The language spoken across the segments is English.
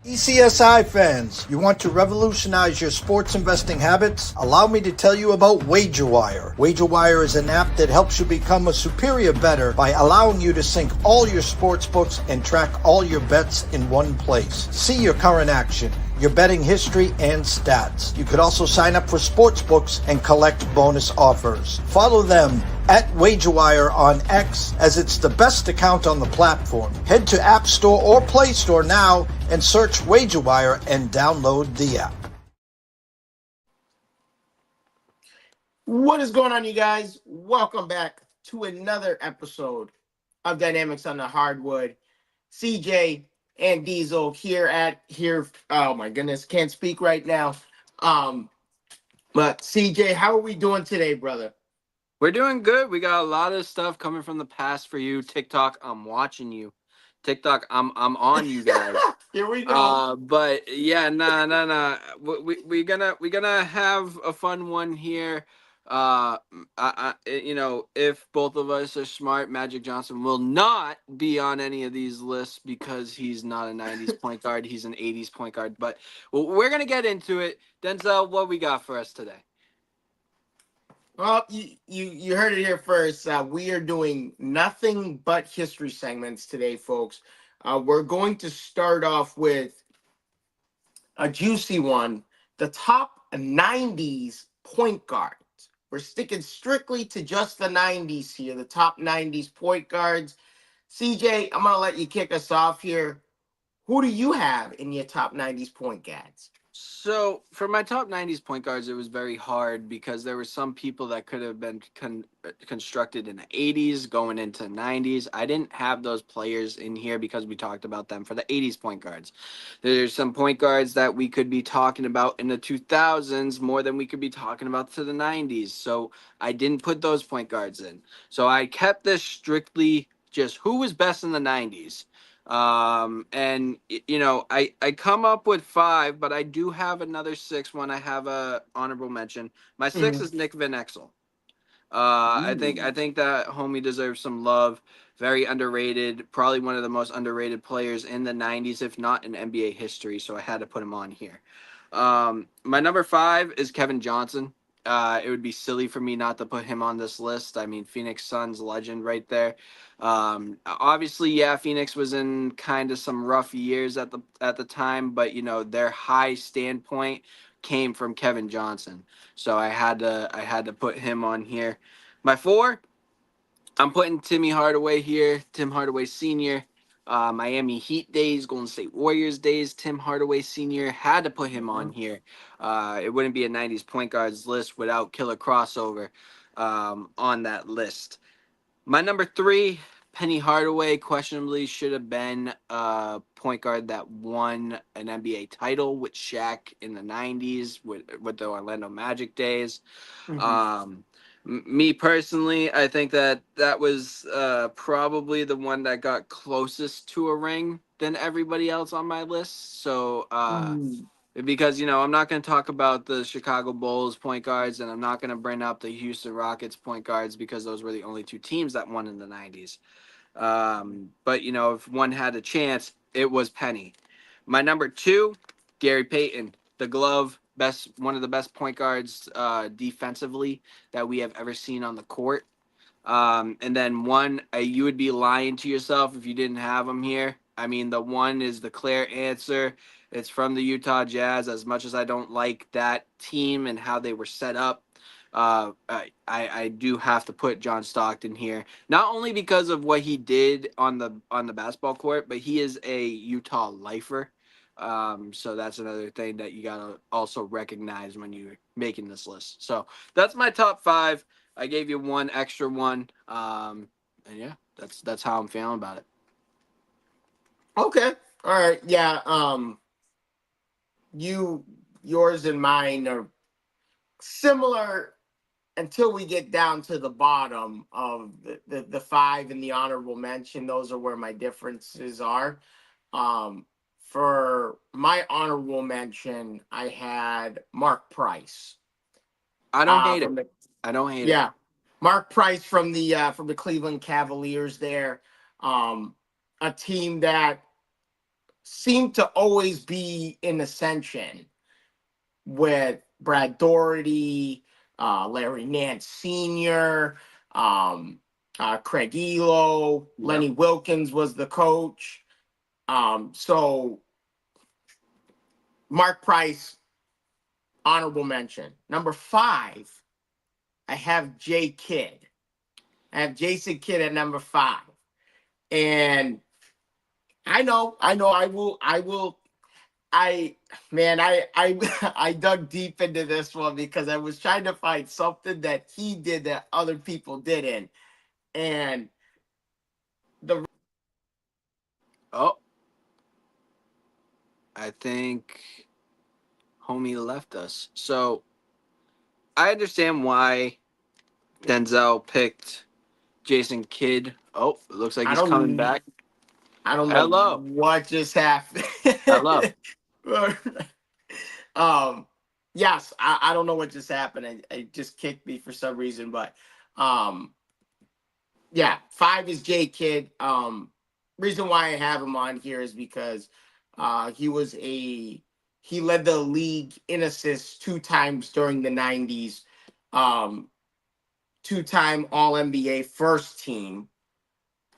ECSI fans, you want to revolutionize your sports investing habits? Allow me to tell you about WagerWire. WagerWire is an app that helps you become a superior bettor by allowing you to sync all your sports books and track all your bets in one place. See your current action, your betting history, and stats. You could also sign up for sports books and collect bonus offers. Follow them at WagerWire on X, as it's the best account on the platform. Head to App Store or Play Store now and search WagerWire and download the app. What is going on, you guys? Welcome back to another episode of Dynamics on the Hardwood. CJ and Diesel here. Oh my goodness, can't speak right now. But CJ, how are we doing today, brother? We're doing good. We got a lot of stuff coming from the past for you. TikTok, I'm watching you. TikTok, I'm on you guys. Here we go. But yeah, nah. We're gonna have a fun one here. If both of us are smart, Magic Johnson will not be on any of these lists because he's not a '90s point guard. He's an '80s point guard. But we're gonna get into it. Denzel, what we got for us today? Well, you heard it here first. We are doing nothing but history segments today, folks. We're going to start off with a juicy one, the top 90s point guards. We're sticking strictly to just the 90s here, the top 90s point guards. CJ, I'm going to let you kick us off here. Who do you have in your top 90s point guards? So for my top 90s point guards, it was very hard because there were some people that could have been constructed in the 80s going into 90s. I didn't have those players in here because we talked about them for the 80s point guards. There's some point guards that we could be talking about in the 2000s more than we could be talking about to the 90s. So I didn't put those point guards in. So I kept this strictly just who was best in the 90s. I come up with 5, but I do have another 6 when I have a honorable mention. My 6 is Nick Van Exel. I think that homie deserves some love. Very underrated, probably one of the most underrated players in the 90s, if not in NBA history. So I had to put him on here. My number 5 is Kevin Johnson. It would be silly for me not to put him on this list. I mean, Phoenix Suns legend right there. Obviously, yeah, Phoenix was in kind of some rough years at the time, but their high standpoint came from Kevin Johnson. So I had to put him on here. My 4, I'm putting Tim Hardaway Sr. Miami Heat days, Golden State Warriors days, Tim Hardaway Sr. Had to put him on here. It wouldn't be a 90s point guards list without Killer Crossover on that list. My number 3, Penny Hardaway, questionably should have been a point guard that won an NBA title with Shaq in the 90s with the Orlando Magic days. Me personally, I think that was probably the one that got closest to a ring than everybody else on my list. So because I'm not going to talk about the Chicago Bulls point guards, and I'm not going to bring up the Houston Rockets point guards because those were the only 2 teams that won in the 90s. But if one had a chance, it was Penny. My number 2, Gary Payton, the glove, one of the best point guards defensively that we have ever seen on the court. And then 1, you would be lying to yourself if you didn't have him here. I mean, the 1 is the clear answer. It's from the Utah Jazz. As much as I don't like that team and how they were set up, I do have to put John Stockton here. Not only because of what he did on the basketball court, but he is a Utah lifer. So that's another thing that you gotta also recognize when you're making this list. So that's my top 5. I gave you 1 extra one. And yeah, that's how I'm feeling about it. Okay. All right. Yeah. Yours and mine are similar until we get down to the bottom of the 5 and the honorable mention. Those are where my differences are. For my honorable mention, I had Mark Price. I don't hate it. I don't hate it. Yeah, Mark Price from the Cleveland Cavaliers. There, a team that seemed to always be in ascension with Brad Doherty, Larry Nance Sr., um, Craig Elo, Yep. Lenny Wilkins was the coach. So Mark Price, honorable mention. Number 5, I have Jay Kidd. I have Jason Kidd at number 5. And I man, I dug deep into this one because I was trying to find something that he did that other people didn't. And the Oh, I think homie left us. So I understand why Denzel picked Jason Kidd. Oh, it looks like I he's coming don't back. I don't know Hello. what just happened. Hello. um yes, I don't know what just happened. It just kicked me for some reason, but um yeah, 5 is J Kidd. Reason why I have him on here is because he led the league in assists 2 times during the 90s. 2-time All NBA first team.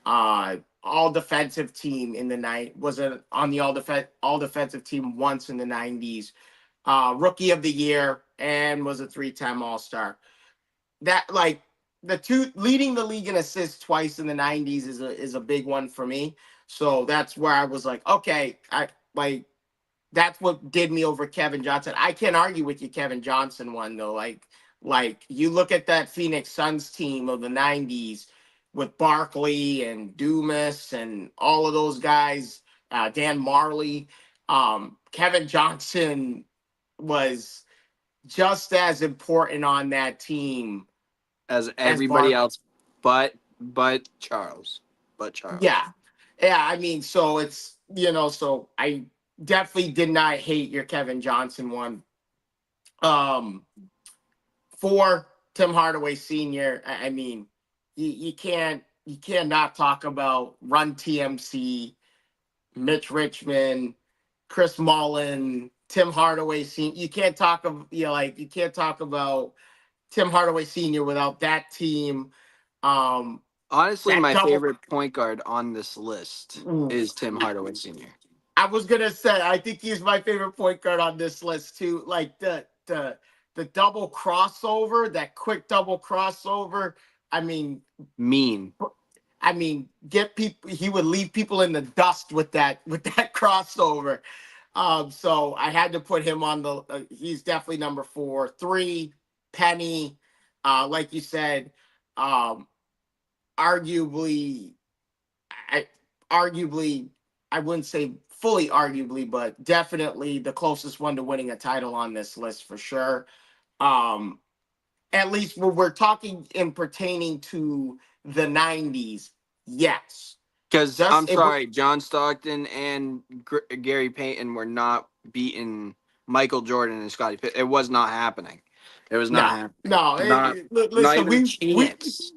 All defensive team in the night was on the all defensive team once in the 90s. Rookie of the year and was a 3-time All Star. That like the two leading the league in assists twice in the 90s is a big one for me. So that's where I was like, okay, I like that's what did me over Kevin Johnson. I can't argue with you, Kevin Johnson one though. Like you look at that Phoenix Suns team of the 90s with Barkley and Dumas and all of those guys, Dan Marley. Kevin Johnson was just as important on that team As as everybody Barkley. else, but Charles. But Charles. Yeah. Yeah. I mean, so it's, so I definitely did not hate your Kevin Johnson one. Um, 4, Tim Hardaway Sr. I mean, you cannot talk about Run TMC, Mitch Richmond, Chris Mullen, Tim Hardaway Sr. You can't talk of you can't talk about Tim Hardaway Sr. without that team. Um, Honestly, that my double. favorite point guard on this list is Tim Hardaway Sr. I was gonna say, I think he's my favorite point guard on this list too. Like the double crossover, that quick double crossover. I mean, Mean. get people. He would leave people in the dust with that crossover. So I had to put him on the. He's definitely number 4. 3, Penny. Like you said, um, arguably, I arguably, I wouldn't say fully arguably, but definitely the closest one to winning a title on this list for sure. Um, at least when we're talking in pertaining to the 90s, yes. Because Just I'm if sorry, John Stockton and Gary Payton were not beating Michael Jordan and Scottie Pippen. It was not happening. It was not no, happening. no. Not Listen, even a we chance.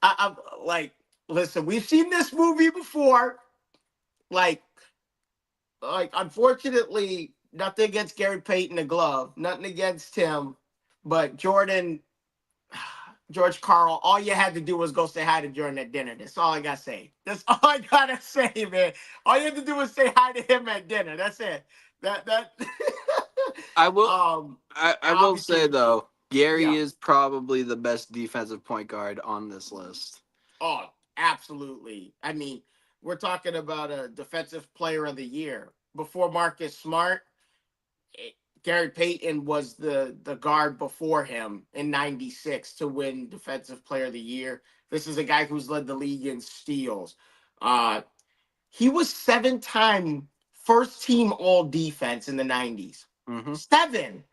I'm like, listen, we've seen this movie before. Like, unfortunately, nothing against Gary Payton the glove, nothing against him, but Jordan, George Carl, all you had to do was go say hi to Jordan at dinner. That's all I gotta say. That's all I gotta say, man. All you had to do was say hi to him at dinner. That's it. That I will. um I will say obviously, though, Gary yeah. is probably the best defensive point guard on this list. Oh, absolutely. I mean, we're talking about a defensive player of the year. Before Marcus Smart, Gary Payton was the guard before him in 96 to win defensive player of the year. This is a guy who's led the league in steals. Uh he was 7-time first team all defense in the 90s. Mm-hmm. 7.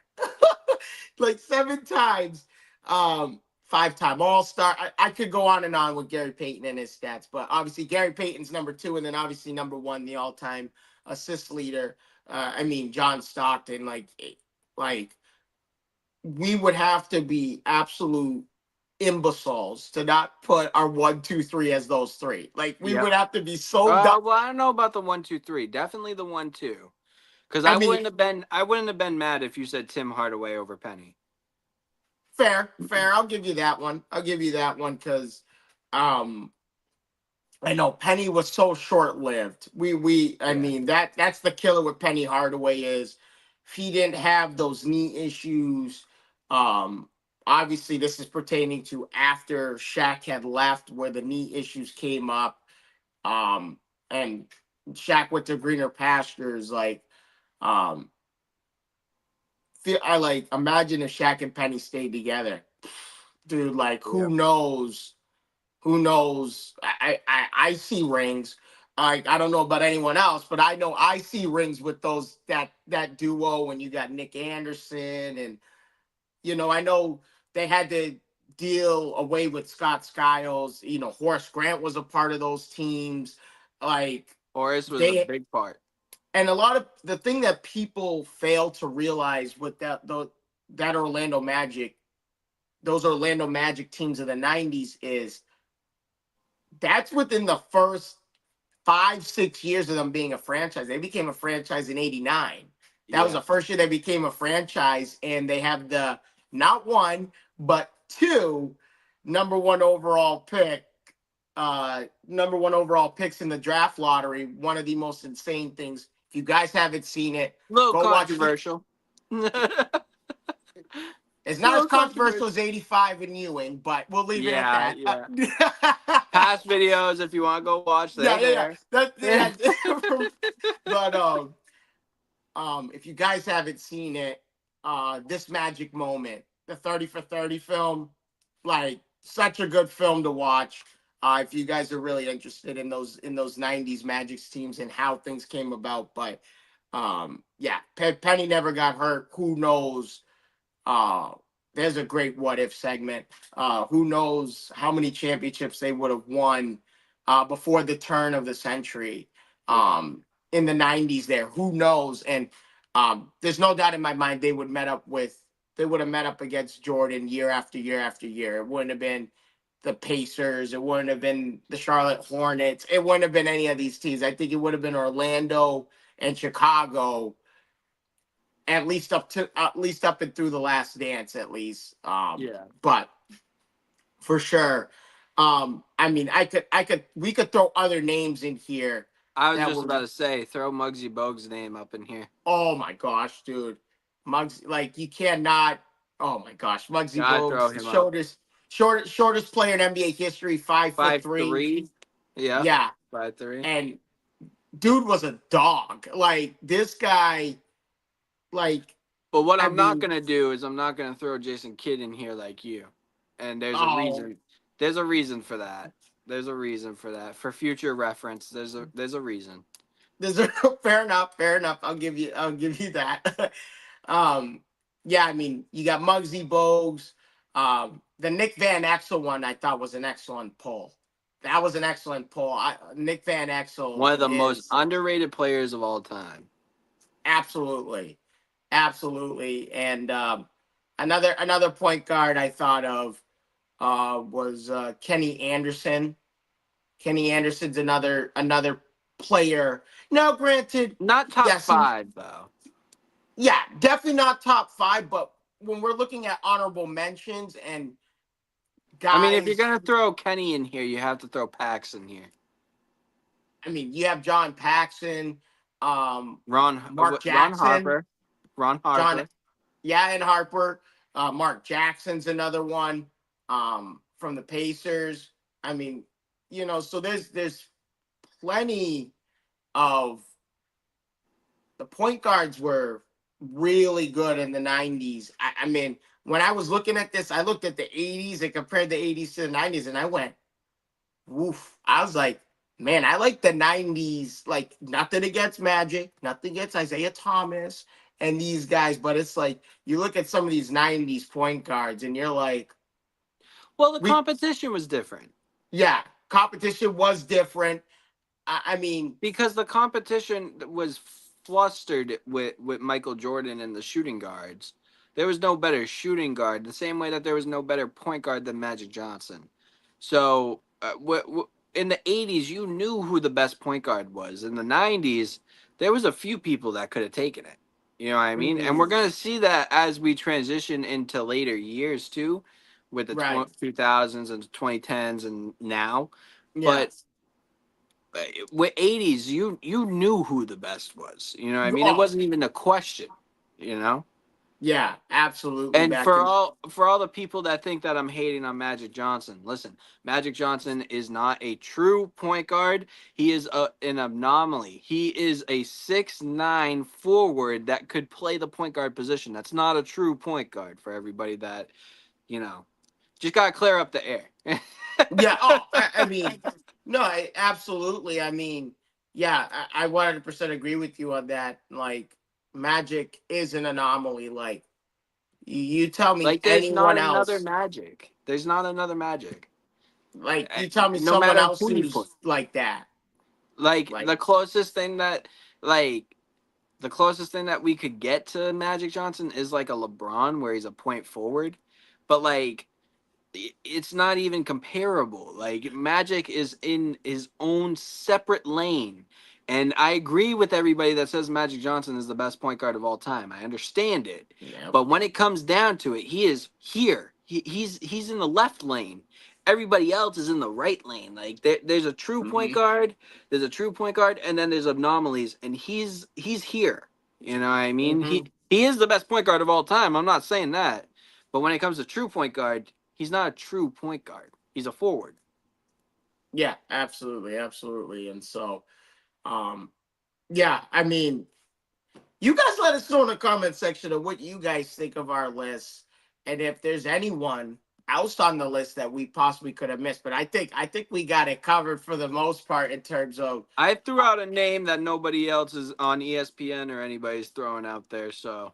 Like 7 times. 5-time all-star. I could go on and on with Gary Payton and his stats, but obviously Gary Payton's number 2, and then obviously number 1, the all-time assist leader. John Stockton. Like we would have to be absolute imbeciles to not put our 1, 2, 3 as those three. Like we Yep. would have to be so dumb. Well, I don't know about the 1, 2, 3. Definitely the 1, 2. Because I mean, I wouldn't have been mad if you said Tim Hardaway over Penny. fair. I'll give you that one. I'll give you that one because, um, I know Penny was so short lived. I Yeah. mean that's the killer with Penny Hardaway is if he didn't have those knee issues. Um, Obviously this is pertaining to after Shaq had left, where the knee issues came up. And Shaq went to greener pastures. Like, um, I like imagine if Shaq and Penny stayed together, dude. Like, who Yep. knows? Who knows? I see rings. I don't know about anyone else, but I know I see rings with that duo when you got Nick Anderson and I know they had to deal away with Scott Skiles. Horace Grant was a part of those teams. Like Horace was a they big part. and a lot of the thing that people fail to realize with that Orlando Magic, those Orlando Magic teams of the '90s is that's within the first 5, 6 years of them being a franchise. They became a franchise in '89. That was Yeah. the first year they became a franchise, and they have the not one but two number one overall picks in the draft lottery. One of the most insane things. If you guys haven't seen it, A little go watch it. controversial. It's A not as little controversial controversial. as '85 and Ewing, but we'll leave it at Yeah, that. yeah. Past videos, if you want to go watch, they're Yeah. there. But if you guys haven't seen it, this magic moment, the 30 for 30 film, like such a good film to watch. If you guys are really interested in those '90s Magic teams and how things came about, but yeah, Penny never got hurt. Who knows? Uh, there's a great what if segment. Who knows how many championships they would have won before the turn of the century in the '90s there. Who knows? And there's no doubt in my mind they would have met up against Jordan year after year after year. It wouldn't have been the Pacers. It wouldn't have been the Charlotte Hornets. It wouldn't have been any of these teams. I think it would have been Orlando and Chicago, at least up and through the Last Dance, at least. Yeah. But for sure, I mean, we could throw other names in here. I was That just were, about to say, throw Muggsy Bogues' name up in here. oh my gosh, dude, Muggsy, like you cannot. Oh my gosh, Muggsy Gotta throw Bogues, the him up. shortest player in NBA history, 5'3". 5'3". Yeah. Yeah, 5'3". and dude was a dog. Like this guy, like But what I I'm not mean, gonna do is I'm not gonna throw Jason Kidd in here like you. And there's a oh, reason. There's a reason for that. There's a reason for that. For future reference, there's a reason. fair enough. Fair enough. I'll give you that. um, yeah, I mean, you got Muggsy Bogues. The Nick Van Exel one I thought was an excellent pull. That was an excellent pull. Nick Van Exel One of the most is underrated players of all time. absolutely, and another point guard I thought of was Kenny Anderson. Kenny Anderson's another player. Now, granted, Not top yes, he, 5 though. yeah, definitely not top five. But when we're looking at honorable mentions and I mean, if you're guys, gonna throw Kenny in here, you have to throw Pax in here. I mean, you have John Paxson, Mark Ron Jackson, Harper. Ron John, Harper. yeah, and Harper. Mark Jackson's another one from the Pacers. I mean, so there's plenty of the point guards were really good in the '90s. I mean, when I was looking at this, I looked at the '80s and compared the '80s to the '90s, and I went, "Woof!" I was like, "Man, I like the '90s. Like, nothing against Magic, nothing against Isaiah Thomas and these guys, but it's like you look at some of these '90s point guards, and you're like, Well, the we, competition was different. yeah, competition was different. I mean, Because the competition was flustered with Michael Jordan and the shooting guards. there was no better shooting guard. The same way that there was no better point guard than Magic Johnson. So in the '80s, you knew who the best point guard was. In the '90s, there was a few people that could have taken it. You know what I mean? And we're Mhm. gonna see that as we transition into later years too, with the Right. 2000s and 2010s and now. Yeah. But with '80s, you knew who the best was. You know what I mean? It Oh, wasn't even a question. You know. yeah, absolutely. And Back in. for all the people that think that I'm hating on Magic Johnson, listen, Magic Johnson is not a true point guard. He is an anomaly. He is a 6'9" forward that could play the point guard position. That's not a true point guard for everybody that, you know, just got to clear up the air. Yeah. Oh, I mean, no, absolutely. I mean, yeah, I 100% agree with you on that. Like, Magic is an anomaly. Like, you tell me Like there's not anyone another else, Magic. There's not another Magic. like, you tell me No someone matter else who you put. who's like that. Like Like, the closest thing that like the closest thing that we could get to Magic Johnson is like a LeBron where he's a point forward. But like it's not even comparable. Like Magic is in his own separate lane. And I agree with everybody that says Magic Johnson is the best point guard of all time. I understand it. yeah. But when it comes down to it, he is here. He's in the left lane. Everybody else is in the right lane. Like there's a true point Hmm. guard, there's a true point guard, and then there's anomalies, and he's here. You know what I mean? Hmm. He is the best point guard of all time. I'm not saying that. But when it comes to true point guard, he's not a true point guard. He's a forward. Yeah, absolutely. Absolutely. And so, um, yeah, I mean, you guys let us know in the comment section of what you guys think of our list, and if there's anyone else on the list that we possibly could have missed. But I think we got it covered for the most part in terms of. I threw out a name that nobody else is on ESPN or anybody's throwing out there, so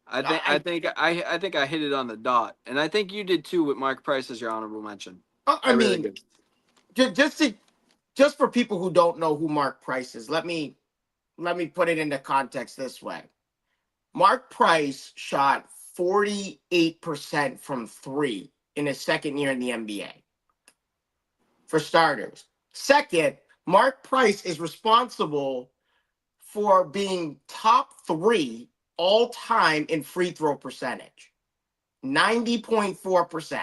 I think I hit it on the dot, and I think you did too with Mark Price as your honorable mention. I I really mean, did. just for people who don't know who Mark Price is, let me put it into context this way. Mark Price shot 48% from three in his second year in the NBA. For starters. Second, Mark Price is responsible for being top three all time in free throw percentage, 90.4%.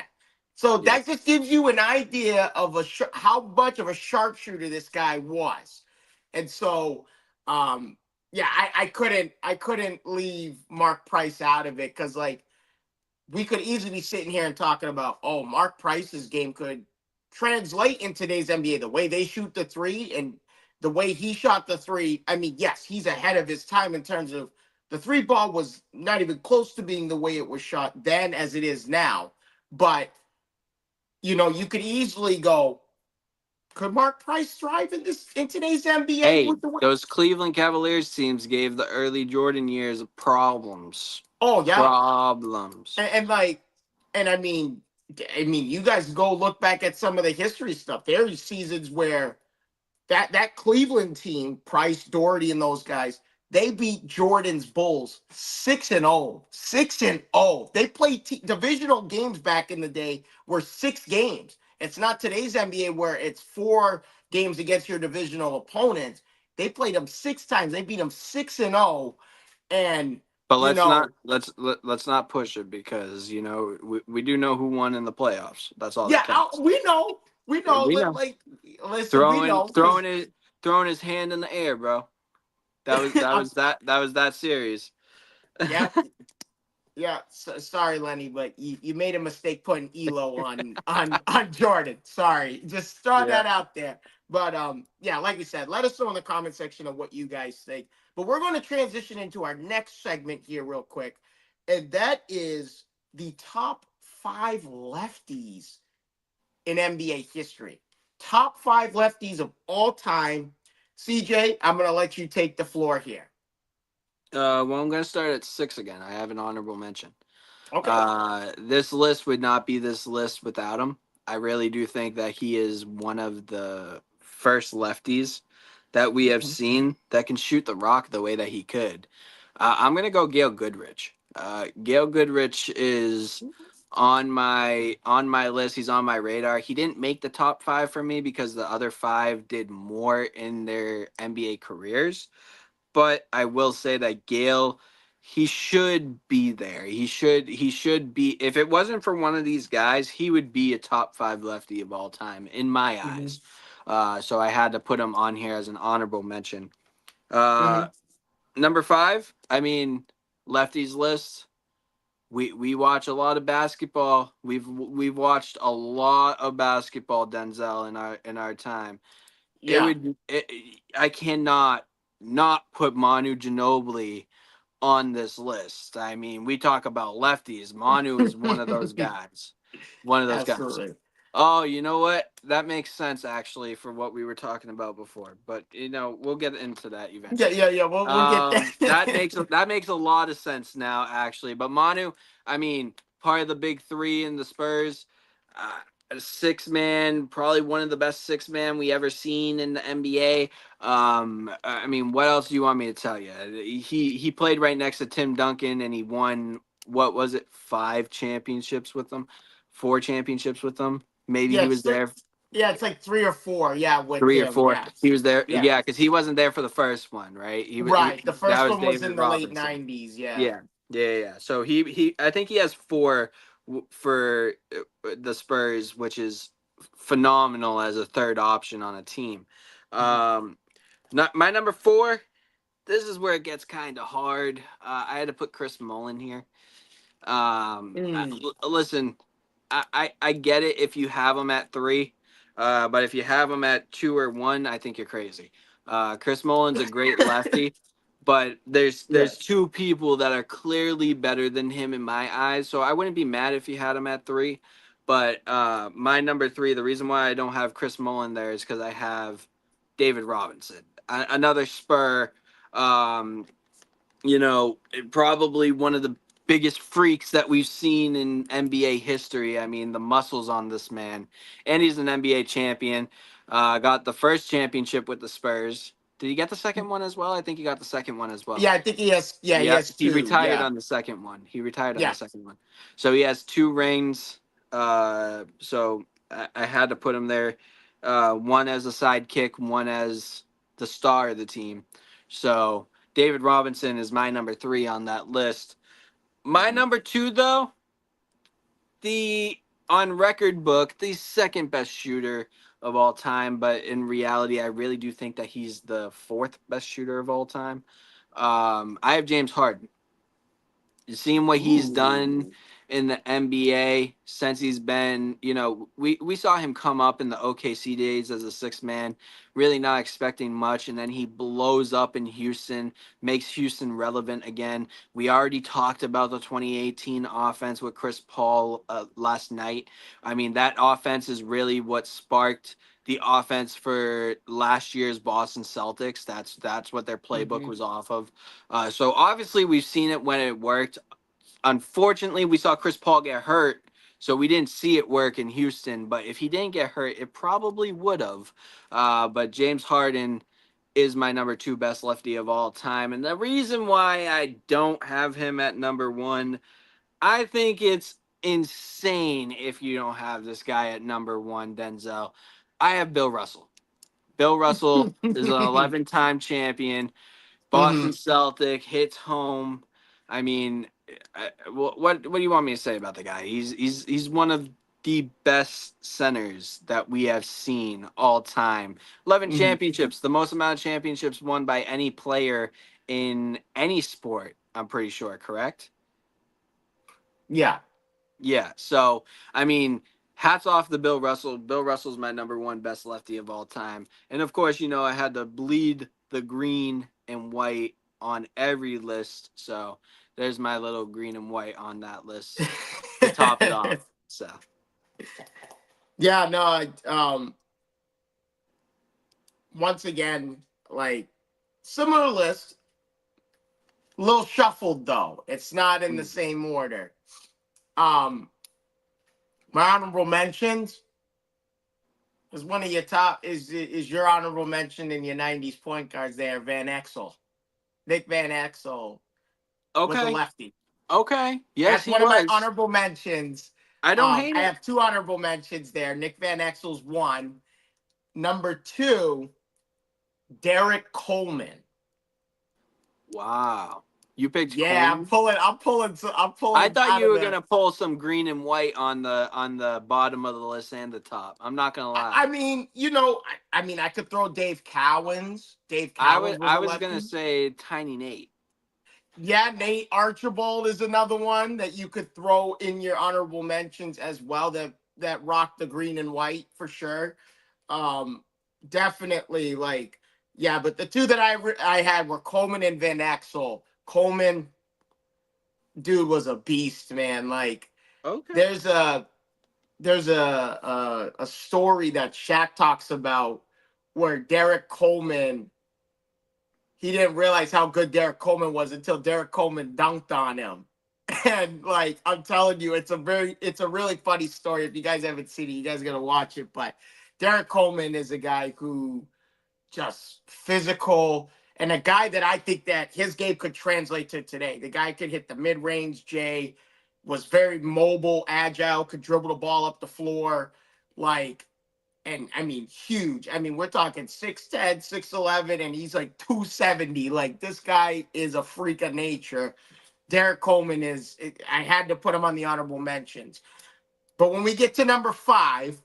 So Yeah. that just gives you an idea of how much of a sharpshooter this guy was. And so, yeah, I couldn't leave Mark Price out of it because like we could easily be sitting here and talking about, oh, Mark Price's game could translate in today's NBA. The way they shoot the three and the way he shot the three. I mean, yes, he's ahead of his time in terms of the three ball was not even close to being the way it was shot then as it is now. But, you could easily go, could Mark Price thrive in today's NBA Hey, with the way? those Cleveland Cavaliers teams gave the early Jordan years problems. Oh, yeah. Problems. And like, and I mean, you guys go look back at some of the history stuff. There's seasons where that Cleveland team, Price, Doherty, and those guys, they beat Jordan's Bulls 6-0. 6-0. They played divisional games back in the day were 6 games. It's not today's NBA where it's 4 games against your divisional opponents. They played them 6 times. They beat them 6-0. And But you know, let's not push it because we do know who won in the playoffs. That's all that yeah, counts. we know. We know. We know. Like, listen, we Throwing know because throwing his hand in the air, bro. That was that was that was that series. yeah, yeah. Sorry, Lenny, but you made a mistake putting Elo on Jordan. Sorry, just throwing Yeah. that out there. But yeah, like we said, let us know in the comment section of what you guys think. But we're going to transition into our next segment here real quick, and that is the top 5 lefties in NBA history. Top 5 lefties of all time. CJ, I'm going to let you take the floor here. Well, I'm gonna start at 6 again. I have an honorable mention. Okay. This list would not be this list without him. I really do think that he is one of the first lefties that we have Mhm. seen that can shoot the rock the way that he could. I'm gonna go Gail Goodrich. Gail Goodrich is on my list. He's on my radar. He didn't make the top five for me because the other five did more in their NBA careers. But I will say that Gale, he should be there. He should be. If it wasn't for one of these guys, he would be a top five lefty of all time in my Mm-hmm. eyes. So I had to put him on here as an honorable mention. Uh, Mm-hmm. Number five. I mean, lefties list. We watch a lot of basketball. We've watched a lot of basketball, Denzel, in our time. It Yeah. would I cannot not put Manu Ginobili on this list. I mean, we talk about lefties. Manu is one of those guys. One of those guys. Absolutely. Oh, you know what? That makes sense actually for what we were talking about before. But we'll get into that Yeah, eventually. yeah, yeah. We'll get That there. makes a lot of sense now actually. But Manu, I mean, part of the big three in the Spurs. Uh, a six man, probably one of the best six man we ever seen in the NBA. I mean, what else do you want me to tell you? He played right next to Tim Duncan, and he won what was it, 5 championships with them, 4 championships with them. Maybe Yeah, he it's was three. there Yeah, it's like 3 or 4. Yeah, with 3 or 4. him. He Yes. was there, Yeah. yeah, because he wasn't there for the first one, right? Right. The That first was one was David in the late Robinson. '90s. Yeah. Yeah, yeah. So he I think he has four for the Spurs, which is phenomenal as a third option on a team. Mhm. Um, Not my number four. This is where it gets kind of hard. I had to put Chris Mullin here. Mm. Listen, I get it if you have him at three, but if you have him at 2 or 1, I think you're crazy. Chris Mullin's a great lefty, but Yeah. there's two people that are clearly better than him in my eyes. So I wouldn't be mad if you had him at three. But my number three, the reason why I don't have Chris Mullin there is because I have David Robinson, another Spur. Um, Probably one of the biggest freaks that we've seen in NBA history. I mean, the muscles on this man, and he's an NBA champion. Got the first championship with the Spurs. Did he get the second one as well? I think he got the second one as well. Yeah, I think he has. Yeah, he Yep, has he two. retired Yeah. on the second one. He retired on the Yeah. second one, so he has 2 rings. So I had to put him there. One as a sidekick, one as the star of the team. So David Robinson is my number three on that list. My Mhm. number two, though, the on record book, the second best shooter of all time, but in reality, I really do think that he's the fourth best shooter of all time. I have James Harden. You seen what he's done Ooh. in the NBA since he's been, we saw him come up in the OKC days as a six man, really not expecting much, and then he blows up in Houston, makes Houston relevant again. We already talked about the 2018 offense with Chris Paul last night. I mean, that offense is really what sparked the offense for last year's Boston Celtics. That's what their playbook Hmm. was off of. So obviously we've seen it when it worked. Unfortunately, we saw Chris Paul get hurt, so we didn't see it work in Houston. But if he didn't get hurt, it probably would have. But James Harden is my number two best lefty of all time. And the reason why I don't have him at number one, I think it's insane if you don't have this guy at number one, Denzel. I have Bill Russell. Bill Russell is an 11-time champion. Hmm. Boston Celtic hits home. I mean, what do you want me to say about the guy? He's one of the best centers that we have seen all time. 11 Hmm. championships, the most amount of championships won by any player in any sport. I'm pretty sure, correct? Yeah. Yeah. So, I mean, hats off to Bill Russell. Bill Russell's my number one best lefty of all time. And of course, I had to bleed the green and white on every list. So, there's my little green and white on that list to top it off. So, Yeah. No. Once again, like similar list, a little shuffled though. It's not in the mm, same order. Um, my honorable mentions is one of your top is your honorable mention in your '90s point guards there, Van Exel. Nick Van Exel was a okay. lefty. Okay. Yes, That's he one of my was. honorable mentions. I don't hate I it. have two honorable mentions there. Nick Van Exel's one. Number two, Derek Coleman. Wow. You picked Yeah, Coleman? I'm pulling I him thought out you of were the. gonna pull some green and white on the bottom of the list and the top. I'm not gonna I lie. mean, I mean, I could throw Dave Cowens. Dave I was Cowens was I a was gonna lefty. say Tiny Nate. Yeah, Nate Archibald is another one that you could throw in your honorable mentions as well. That rocked the green and white for sure. Um, Definitely like yeah, but the two that I had were Coleman and Van Axel. Coleman, dude, was a beast, man. Like Okay. there's a there's a story that Shaq talks about where Derek Coleman, he didn't realize how good Derek Coleman was until Derek Coleman dunked on him. And like I'm telling you, it's a really funny story. If you guys haven't seen it, you guys gotta watch it. But Derek Coleman is a guy who just physical and a guy that I think that his game could translate to today. The guy could hit the mid-range J, was very mobile, agile, could dribble the ball up the floor, like, and I mean huge. I mean, we're talking 6'10, 6'11, and he's like 270. Like this guy is a freak of nature. Derek Coleman is, I had to put him on the honorable mentions. But when we get to number five,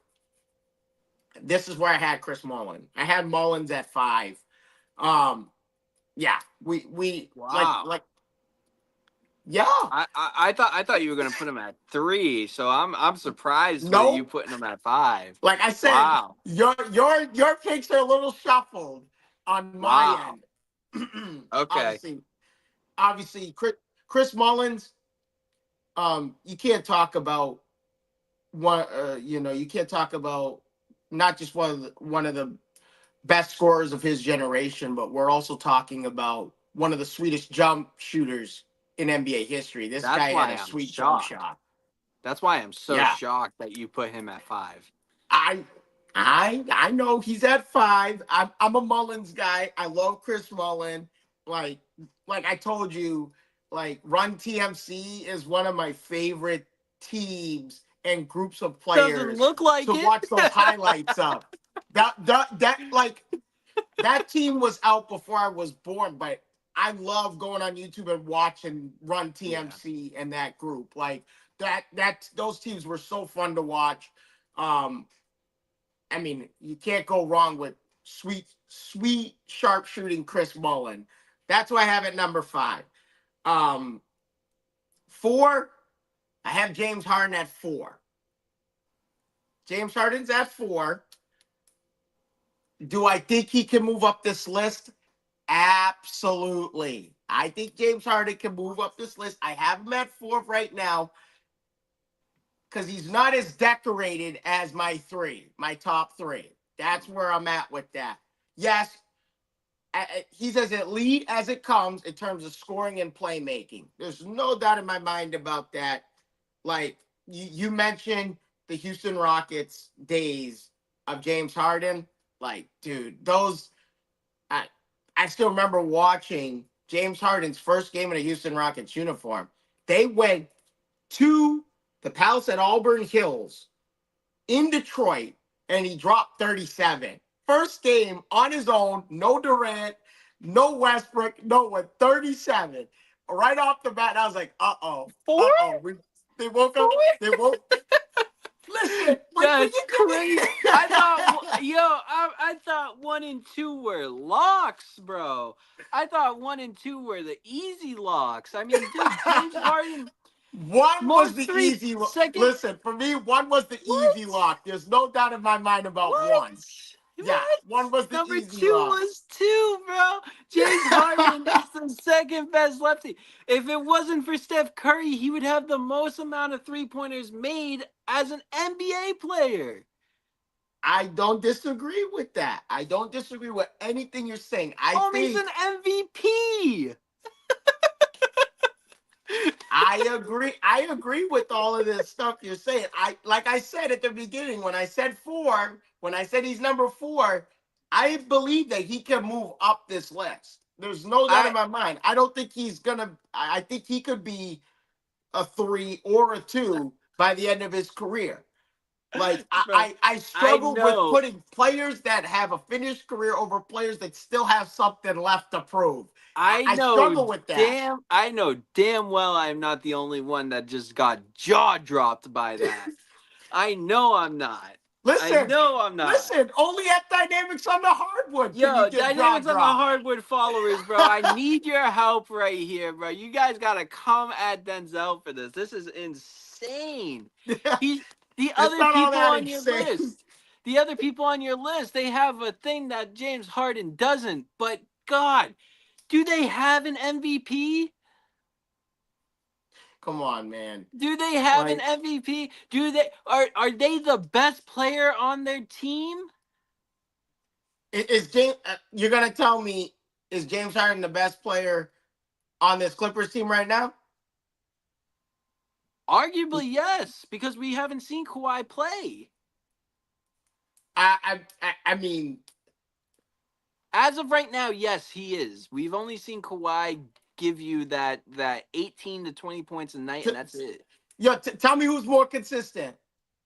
this is where I had Chris Mullin. I had Mullins at five. Um, yeah, we Wow. like yeah. I thought you were gonna put him at 3, so I'm surprised with you No, putting him at 5. like I said, Wow. your picks are a little shuffled on my Wow. end. Okay. Obviously, Chris Mullins. You can't talk about one. You can't talk about not just one of the best scorers of his generation, but we're also talking about one of the sweetest jump shooters in NBA history. This That's guy had why a I'm sweet jump shocked. shot. That's why I'm so Yeah, shocked that you put him at 5. I I know he's at five. I'm a Mullins guy. I love Chris Mullin. Like like I told you, like Run TMC is one of my favorite teams and groups of Doesn't players look like to it. watch those highlights of. That like that team was out before I was born, but I love going on YouTube and watching Run Yeah. TMC and that group. Like those teams were so fun to watch. Um, I mean, you can't go wrong with sweet sharpshooting Chris Mullin. That's who I have at number five. Um, Four, I have James Harden at four. James Harden's at four. Do I think he can move up this list? Absolutely. I think James Harden can move up this list. I have him at four right now because he's not as decorated as my top three. That's where I'm at with that. Yes, he's as elite as it comes in terms of scoring and playmaking. There's no doubt in my mind about that. Like you mentioned the Houston Rockets days of James Harden. Like, dude, I, I still remember watching James Harden's first game in a Houston Rockets uniform. They went to the Palace at Auburn Hills in Detroit, and he dropped 37. First game on his own, no Durant, no Westbrook, no one, 37. Right off the bat, I was like, Four? They woke Four? up, they woke. Listen, when That's you give crazy. I me. thought, yo, I thought 1 and 2 were locks, bro. I thought 1 and 2 were the easy locks. I mean, dude, James Harden, One was most the three easy. second. Listen, for me, one was the easy What? lock. There's no doubt in my mind about What? one. Yeah, What? one was the Number easy 2 lock. was 2, bro. James Harden is the second best lefty. If it wasn't for Steph Curry, he would have the most amount of 3-pointers made as an NBA player. I don't disagree with that. I don't disagree with anything you're saying. I Homie's an think MVP. I agree. I agree with all of this stuff you're saying. Like I said at the beginning, when I said four, when I said he's number four, I believe that he can move up this list. There's no doubt I in my mind. I don't think he's gonna. I think he could be. a 3 or a 2 by the end of his career. Like Bro, I I struggle with know. putting players that have a finished career over players that still have something left to prove. I I know struggle with that. I know damn well I'm not the only one that just got jaw dropped by that. I know I'm not. I Listen, know I'm not. listen. Only at Dynamics on the Hardwood can you Yo, get jaw Dynamics on the drop. Hardwood followers, bro. I need your help right here, bro. You guys gotta come at Denzel for this. This is insane. He, the It's other not all people that on your insane. list, the other people on your list, they have a thing that James Harden doesn't. But God, do they have an MVP? Come on, man. Do they have an Like, MVP? Do they are they the best player on their team? is James? You're gonna tell me is James Harden the best player on this Clippers team right now? Arguably, yes, because we haven't seen Kawhi play. I mean, As of right now, yes, he is. We've only seen Kawhi give you that 18 to 20 points a night, and that's it. yo, tell me who's more consistent.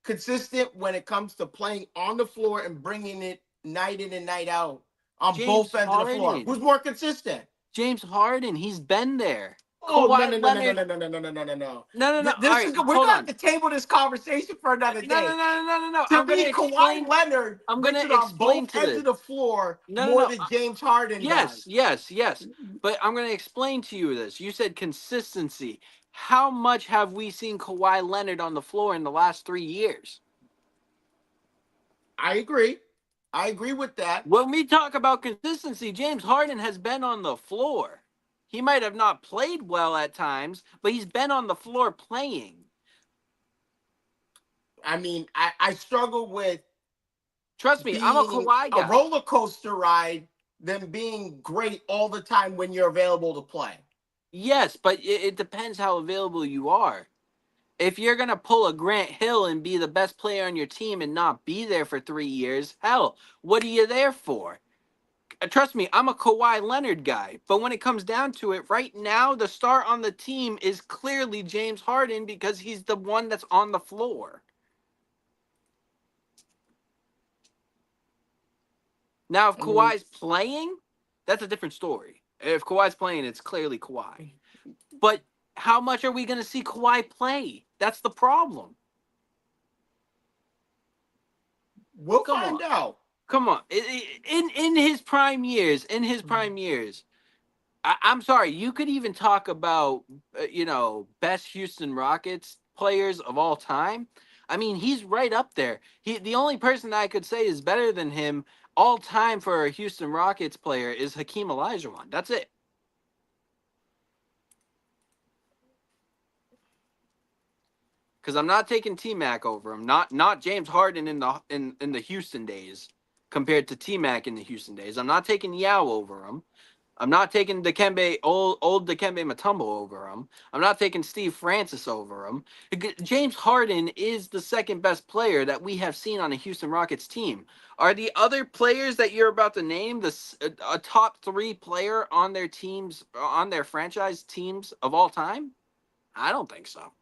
Consistent when it comes to playing on the floor and bringing it night in and night out on James both ends of the floor. Harden. Who's more consistent? James Harden, he's been there. Oh no Kawhi no no no no Leonard. no no no no no no no. No, no, no. All This right, is we're hold gonna have on. to table this conversation for another No, day. no, no, no, no, no. To I'm gonna me, Kawhi explain. Leonard I'm brings gonna it on explain both to ends this. of the floor No, no, more no. than James Harden Yes, does. yes, yes. But I'm going to explain to you this. You said consistency. How much have we seen Kawhi Leonard on the floor in the last 3 years? I agree. I agree with that. When we talk about consistency, James Harden has been on the floor. He might have not played well at times, but he's been on the floor playing. I mean, I struggle with Trust me, I'm a being Kawhi a guy. roller coaster ride than being great all the time when you're available to play. Yes, but it depends how available you are. If you're going to pull a Grant Hill and be the best player on your team and not be there for 3 years, hell, what are you there for? Trust me, I'm a Kawhi Leonard guy. But when it comes down to it, right now, the star on the team is clearly James Harden because he's the one that's on the floor. Now, if I mean, Kawhi's playing, that's a different story. If Kawhi's playing, it's clearly Kawhi. But how much are we going to see Kawhi play? That's the problem. we'll Come find on. out. Come on. In his prime years, I'm sorry, you could even talk about, best Houston Rockets players of all time. I mean, he's right up there. The only person that I could say is better than him all time for a Houston Rockets player is Hakeem Olajuwon. That's it. Because I'm not taking T-Mac over him. Not James Harden in the Houston days compared to T-Mac in the Houston days. I'm not taking Yao over him. I'm not taking old Dikembe Mutombo over him. I'm not taking Steve Francis over him. James Harden is the second best player that we have seen on a Houston Rockets team. Are the other players that you're about to name a top 3 player on their teams, on their franchise teams of all time? I don't think so.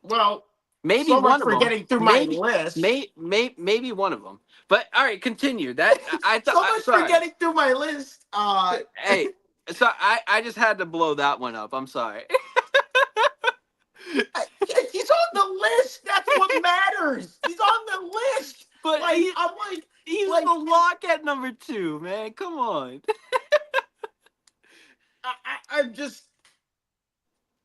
Well, Maybe so much one of for them. getting through my list. Maybe one of them. But all right, continue. That I So thought. much for Sorry. getting through my list. Hey, so I just had to blow that one up. I'm sorry. He's on the list. That's what matters. He's on the list. But Like I'm like he's like the lock at number 2, man. Come on. I'm just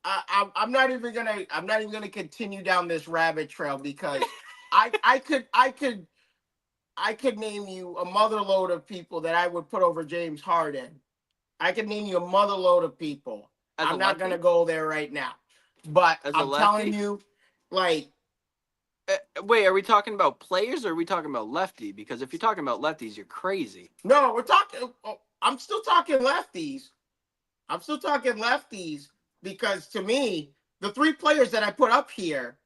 I'm not even gonna continue down this rabbit trail because I could name you a mother load of people that I would put over James Harden. I could name you a mother load of people. As a I'm not lefty? gonna go there right now, but As a I'm telling lefty? you, like Wait, are we talking about players or are we talking about lefty? Because if you're talking about lefties, you're crazy. no, we're talking. I'm still talking lefties. I'm still talking lefties because to me, the 3 players that I put up here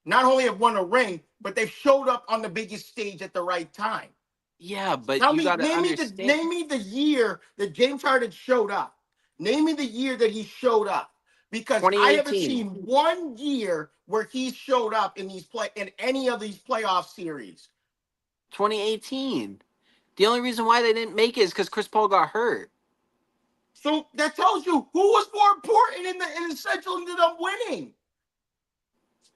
not only have won a ring, but they showed up on the biggest stage at the right time. Yeah, but Tell you me, got to understand. name me the year that James Harden showed up. Name me the year that he showed up. Because I haven't 2018. seen 1 year where he showed up in any of these playoff series. 2018. The only reason why they didn't make it is because Chris Paul got hurt. So that tells you who was more important in the Central ended up winning.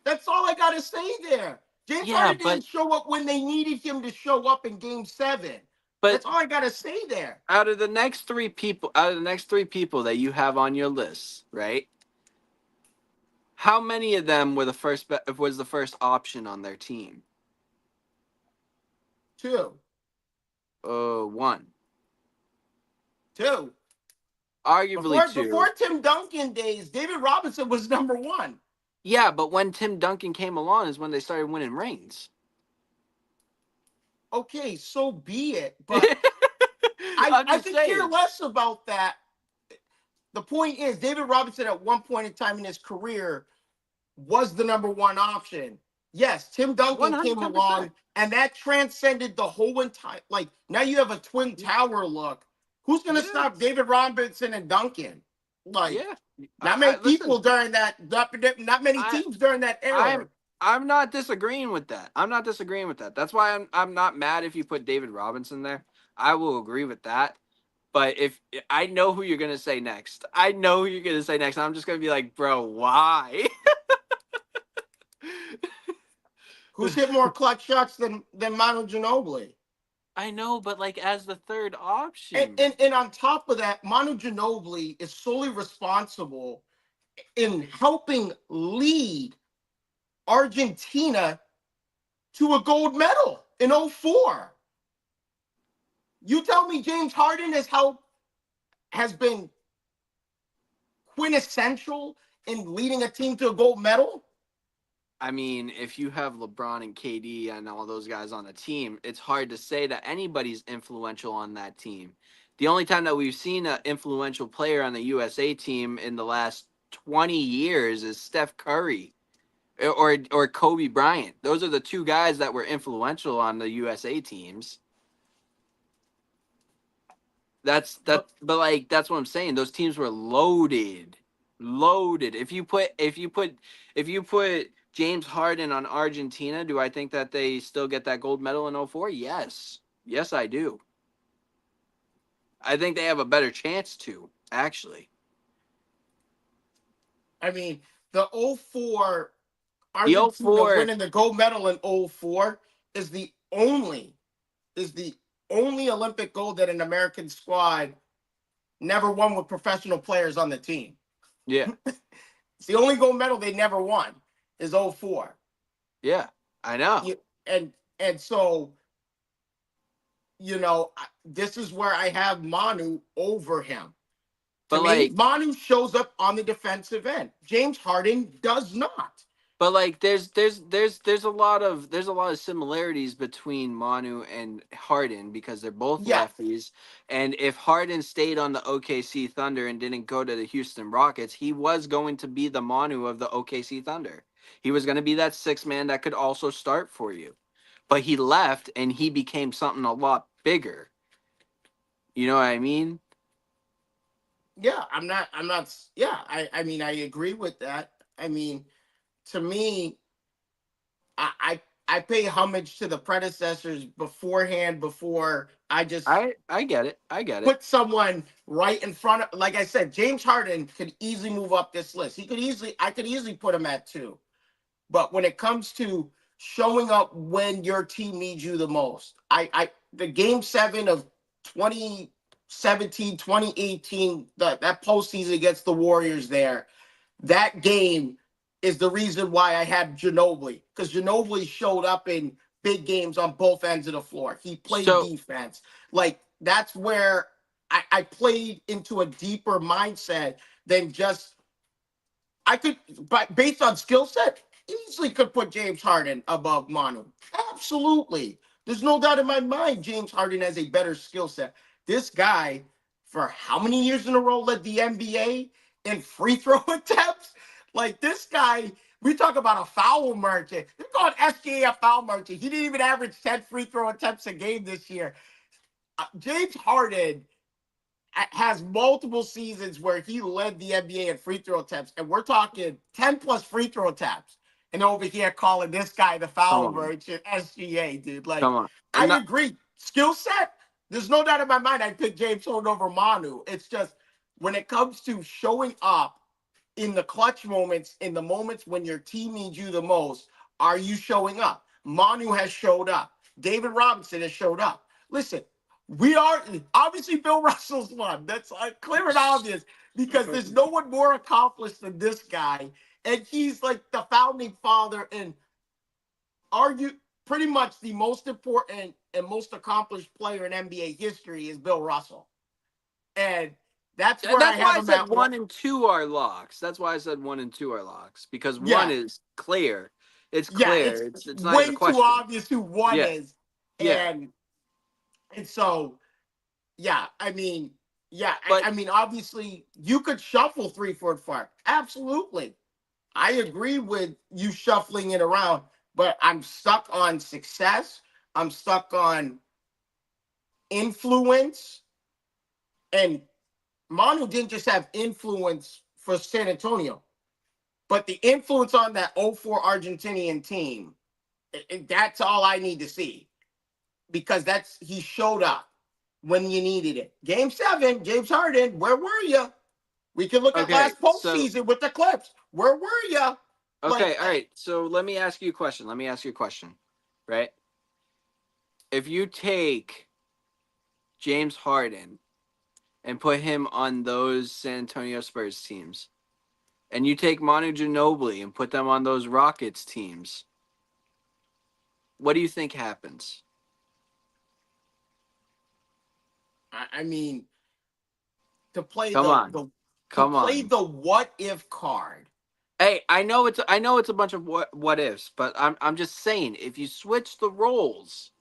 That's all I gotta say there. James Harden didn't show up when they needed him to show up in Game 7. But that's all I gotta say there. Out of the next three people that you have on your list, right? How many of them were was the first option on their team? 2. 1. 2. Arguably 2. Before Tim Duncan days, David Robinson was number 1. Yeah, but when Tim Duncan came along is when they started winning rings. Okay, so be it. But I could care less about that. The point is, David Robinson at one point in time in his career was the number 1 option. Yes, Tim Duncan 100%. Came along, and that transcended the whole entire. Like, now you have a Twin Tower look. Who's going to stop David Robinson and Duncan? Like, not many people during that. Not many teams during that era. I'm not disagreeing with that. That's why I'm not mad if you put David Robinson there. I will agree with that. But if I know who you're gonna say next, I'm just gonna be like, bro, why? Who's hit more clutch shots than Manu Ginobili? I know, but like as the third option. And on top of that, Manu Ginobili is solely responsible in helping lead Argentina to a gold medal in 2004. You tell me James Harden has been quintessential in leading a team to a gold medal? I mean, if you have LeBron and KD and all those guys on the team, it's hard to say that anybody's influential on that team. The only time that we've seen an influential player on the USA team in the last 20 years is Steph Curry or Kobe Bryant. Those are the 2 guys that were influential on the USA teams. But that's what I'm saying. Those teams were loaded. If you put James Harden on Argentina, do I think that they still get that gold medal in 2004? Yes. Yes, I do. I think they have a better chance to, actually. I mean, the 2004 Argentina winning the gold medal in 2004 is the only Olympic gold that an American squad never won with professional players on the team. Yeah. It's the only gold medal they never won is 2004. Yeah, I know. And so, this is where I have Manu over him. To me, Manu shows up on the defensive end. James Harden does not. But like there's a lot of similarities between Manu and Harden because they're both lefties. And if Harden stayed on the OKC Thunder and didn't go to the Houston Rockets, he was going to be the Manu of the OKC Thunder. He was going to be that 6th man that could also start for you. But he left and he became something a lot bigger. You know what I mean? Yeah, I mean, I agree with that. I mean, to me, I pay homage to the predecessors beforehand before I just I get it. Put someone right in front of, like I said, James Harden could easily move up this list. I could easily put him at 2. But when it comes to showing up when your team needs you the most, the Game 7 of 2017, 2018, that postseason against the Warriors there, that game is the reason why I had Ginobili, because Ginobili showed up in big games on both ends of the floor. He played defense. Like, that's where I played into a deeper mindset than just but based on skill set, easily could put James Harden above Manu. Absolutely. There's no doubt in my mind James Harden has a better skill set. This guy, for how many years in a row, led the NBA in free throw attempts? Like, this guy, we talk about a foul merchant. They're calling SGA a foul merchant. He didn't even average 10 free throw attempts a game this year. James Harden has multiple seasons where he led the NBA in free throw attempts, and we're talking 10 plus free throw attempts. And over here calling this guy the Come foul on. merchant, SGA, dude. Like, Come on. I And not, agree. Skill set, there's no doubt in my mind I'd pick James Harden over Manu. It's just when it comes to showing up in the clutch moments, in the moments when your team needs you the most, are you showing up? Manu has showed up. David Robinson has showed up. Listen, we are obviously Bill Russell's one. That's clear and obvious because there's no one more accomplished than this guy. And he's like the founding father and argue pretty much the most important and most accomplished player in NBA history is Bill Russell. And that's where I that's have why I him said at 1 and 2 are locks. That's why I said 1 and 2 are locks because one yeah. is clear. It's Yeah, clear. it's It's not even a way too question. obvious who one Yeah. is. Yeah. And so yeah, I mean, yeah, But I mean, obviously you could shuffle 3, 4, and 5. Absolutely. I agree with you shuffling it around, but I'm stuck on success. I'm stuck on influence. And Manu didn't just have influence for San Antonio, but the influence on that '04 Argentinian team, that's all I need to see because he showed up when you needed it. Game 7, James Harden, where were you? We can look at okay, last so postseason with the Clips. Where were you? okay, all right. So let me ask you a question. Right? If you take James Harden and put him on those San Antonio Spurs teams, and you take Manu Ginobili and put them on those Rockets teams, what do you think happens? I mean, to play Come on. to Come play on. the what if card. Hey, I know it's a bunch of what ifs, but I'm just saying if you switch the roles,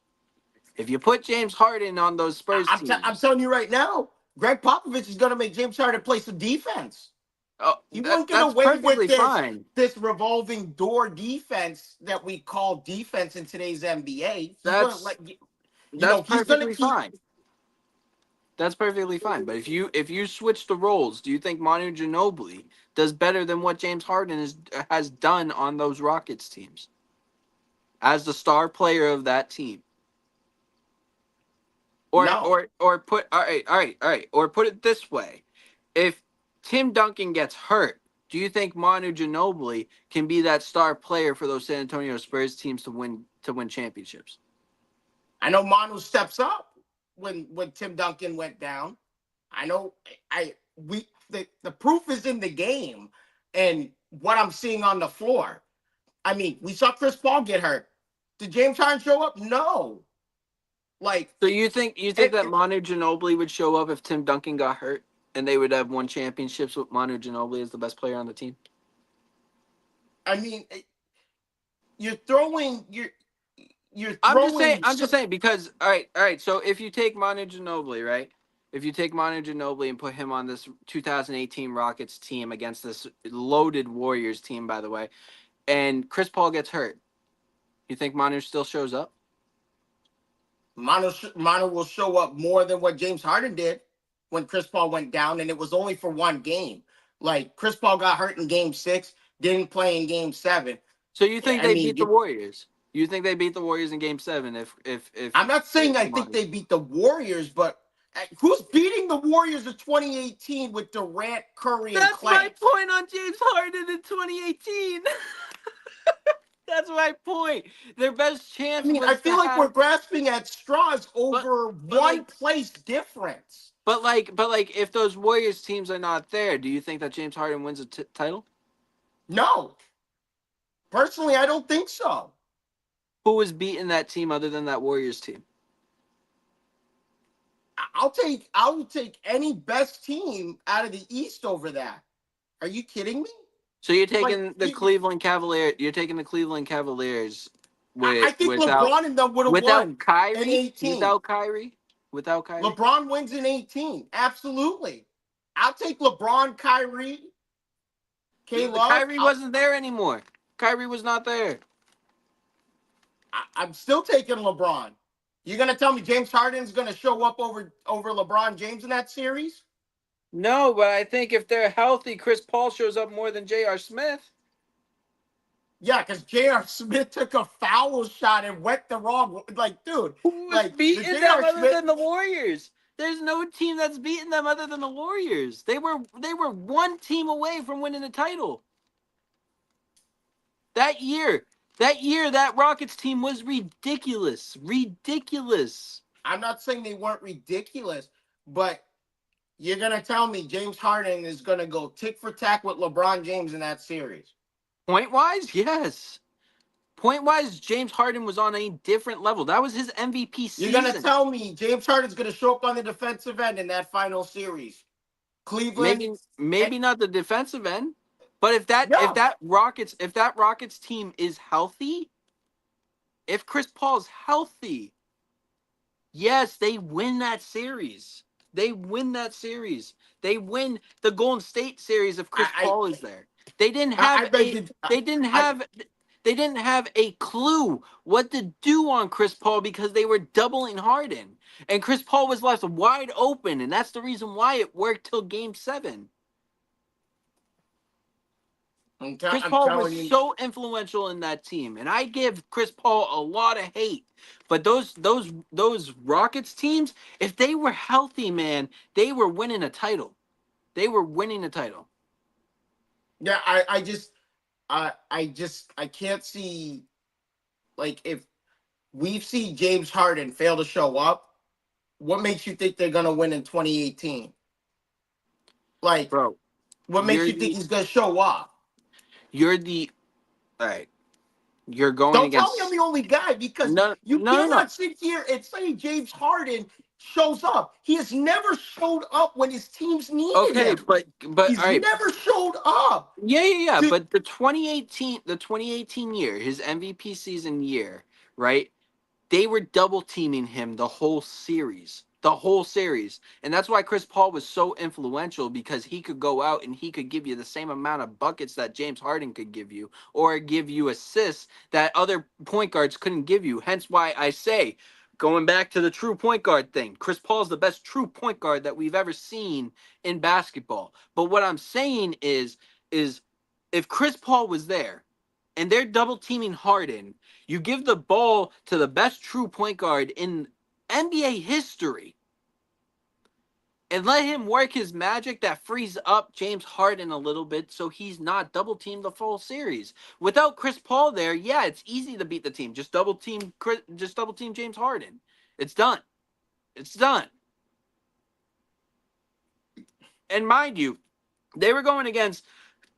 if you put James Harden on those Spurs I'm teams, telling you right now, Greg Popovich is going to make James Harden play some defense. oh, He won't get that's away with perfectly fine. this revolving door defense that we call defense in today's NBA. He wouldn't That's let that's he's going to perfectly keep. fine. That's perfectly fine. But if you switch the roles, do you think Manu Ginobili does better than what James Harden has done on those Rockets teams as the star player of that team? No, Or put all right. Or put it this way: if Tim Duncan gets hurt, do you think Manu Ginobili can be that star player for those San Antonio Spurs teams to win championships? I know Manu steps up when Tim Duncan went down. I know the proof is in the game and what I'm seeing on the floor. I mean, we saw Chris Paul get hurt. Did James Harden show up? No. Like, So you think that Manu Ginobili would show up if Tim Duncan got hurt, and they would have won championships with Manu Ginobili as the best player on the team? I mean, you're throwing you're throwing. I'm just saying because all right. So if you take Manu Ginobili, right? If you take Manu Ginobili and put him on this 2018 Rockets team against this loaded Warriors team, by the way, and Chris Paul gets hurt, you think Manu still shows up? Manu will show up more than what James Harden did when Chris Paul went down, and it was only for one game. Like Chris Paul got hurt in Game 6, didn't play in Game 7. So you think I they mean, beat the Warriors? You think they beat the Warriors in Game 7 if I'm not saying I think Manu? they beat the Warriors, but who's beating the Warriors of 2018 with Durant, Curry, and That's my Clay? point on James Harden in 2018. That's my point. Their best I chance mean, I was to feel like we're have, grasping at straws but over but one like place difference. but like if those Warriors teams are not there, do you think that James Harden wins a title? No, personally, I don't think so. Who was beating that team other than that Warriors team? I'll take any best team out of the East over that. Are you kidding me? So you're Like, taking the Cleveland Cavaliers. You're taking the Cleveland Cavaliers I think without LeBron and them would have without won in Kyrie, 18. without Kyrie. LeBron wins in 18. Absolutely. I'll take LeBron, Kyrie, K Love. Kyrie wasn't there anymore. Kyrie was not there. I'm still taking LeBron. You're gonna tell me James Harden's gonna show up over LeBron James in that series? No, but I think if they're healthy, Chris Paul shows up more than J.R. Smith. Yeah, because J.R. Smith took a foul shot and went the wrong. Like, dude, Who was like the beating them J.R. other Smith. than the Warriors? There's no team that's beaten them other than the Warriors. They were one team away from winning the title. That year, that Rockets team was ridiculous. Ridiculous. I'm not saying they weren't ridiculous, but you're gonna tell me James Harden is gonna go tick for tack with LeBron James in that series? Point wise, yes. Point wise, James Harden was on a different level. That was his MVP You're gonna season. tell me James Harden's gonna show up on the defensive end in that final series? Cleveland, Maybe not the defensive end, but if that if yeah. that Rockets if that Rockets team is healthy, if Chris Paul's healthy, yes, they win that series. They win that series. They win the Golden State series if Chris I Paul is there. They didn't I have beg a you. they didn't I have they didn't have a clue what to do on Chris Paul because they were doubling Harden. And Chris Paul was left wide open, and that's the reason why it worked till game 7. Chris I'm Paul was telling you. so influential in that team, and I give Chris Paul a lot of hate. But those Rockets teams, if they were healthy, man, they were winning a title. They were winning a title. Yeah, I can't see, like, if we've seen James Harden fail to show up, what makes you think they're gonna win in 2018? Like, Bro, what makes you're you think the he's gonna show up? you're the all right. You're going Don't tell me I'm against the only guy, because no you no no no. cannot sit here and say James Harden shows up. He has never showed up when his teams needed Okay, him. but all He's right. never showed up. Yeah. To, But the 2018 year, his MVP season year, right? They were double teaming him the whole series. The whole series. And that's why Chris Paul was so influential, because he could go out and he could give you the same amount of buckets that James Harden could give you, or give you assists that other point guards couldn't give you. Hence why I say, going back to the true point guard thing, Chris Paul's the best true point guard that we've ever seen in basketball. But what I'm saying is if Chris Paul was there and they're double teaming Harden, you give the ball to the best true point guard in NBA history and let him work his magic that frees up James Harden a little bit so he's not double teamed the full series. Without Chris Paul there, yeah, it's easy to beat the team. Just double team James Harden. It's done. It's done. And mind you, they were going against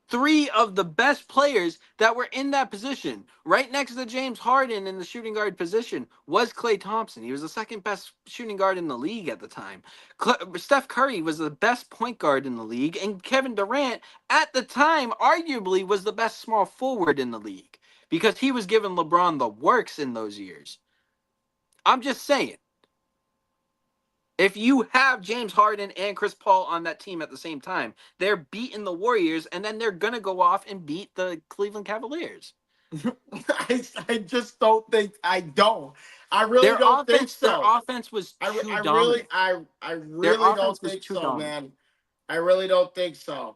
3 of the best players that were in that position. Right next to James Harden in the shooting guard position was Klay Thompson. He was the second best shooting guard in the league at the time. Steph Curry was the best point guard in the league, and Kevin Durant at the time arguably was the best small forward in the league because he was giving LeBron the works in those years. I'm just saying. If you have James Harden and Chris Paul on that team at the same time, they're beating the Warriors, and then they're going to go off and beat the Cleveland Cavaliers. I just don't think. I don't. I really don't think Their so. offense was too dominant. I Their really don't offense was think too so, dominant. man. I really don't think so.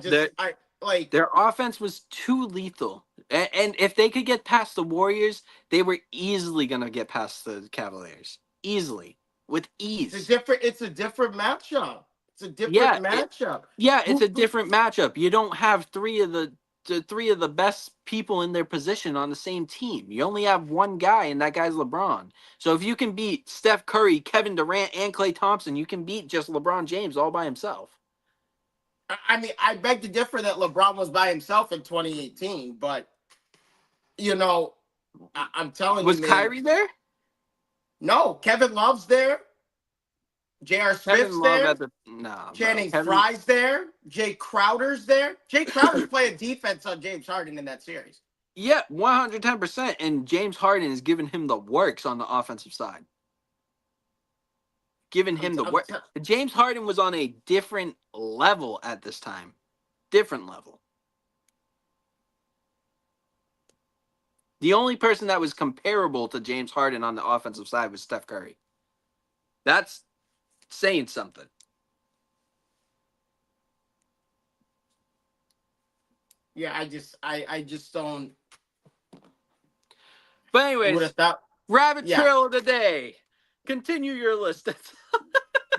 Their, I like. their offense was too lethal. And if they could get past the Warriors, they were easily going to get past the Cavaliers. Easily. With ease. It's a different matchup. It's a Yeah, different matchup. it's a different matchup. You don't have three of the best people in their position on the same team. You only have one guy, and that guy's LeBron. So if you can beat Steph Curry, Kevin Durant, and Klay Thompson, you can beat just LeBron James all by himself. I mean, I beg to differ that LeBron was by himself in 2018, but I'm telling you, Was man. Kyrie there? No, Kevin Love's there. J.R. Kevin Smith's Love there. at the bro. Channing Kevin Frye's there. Jay Crowder's there. Jay Crowder's playing defense on James Harden in that series. Yeah, 110%. And James Harden is giving him the works on the offensive side. Giving him the work. James Harden was on a different level at this time. Different level. The only person that was comparable to James Harden on the offensive side was Steph Curry. That's saying something. Yeah, I just don't. But You would anyways, have thought. rabbit Yeah. trail of the day. Continue your list.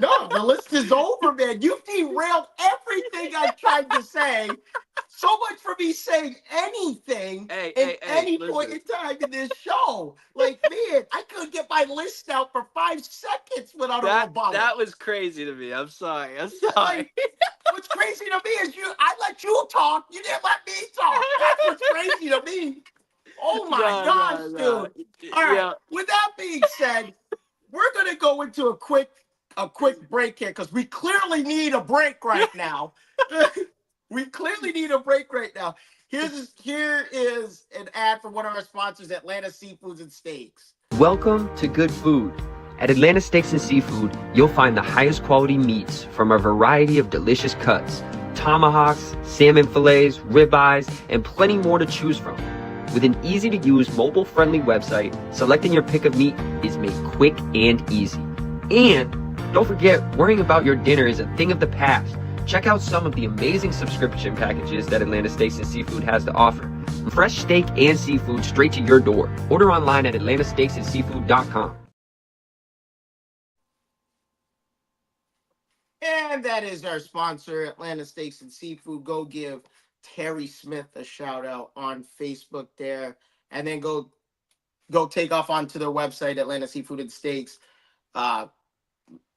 No, the list is over, man. You've derailed everything I tried to say. So much for me saying anything at any point in time in this show. Like, man, I couldn't get my list out for 5 seconds without a rebuttal. That was crazy to me. I'm sorry. Like, what's crazy to me is I let you talk. You didn't let me talk. That's what's crazy to me. Oh my gosh, dude. All right. Yeah. With that being said, we're gonna go into a quick break here because we clearly need a break right now. We clearly need a break right now. Here is an ad from one of our sponsors, Atlanta Seafoods and Steaks. Welcome to Good Food. At Atlanta Steaks and Seafood, you'll find the highest quality meats from a variety of delicious cuts, tomahawks, salmon fillets, ribeyes, and plenty more to choose from. With an easy-to-use mobile-friendly website, selecting your pick of meat is made quick and easy. And don't forget, worrying about your dinner is a thing of the past. Check out some of the amazing subscription packages that Atlanta Steaks and Seafood has to offer. Fresh steak and seafood straight to your door. Order online at atlantasteaksandseafood.com. And that is our sponsor, Atlanta Steaks and Seafood. Go give Terry Smith a shout out on Facebook there. And then go take off onto their website, Atlanta Seafood and Steaks.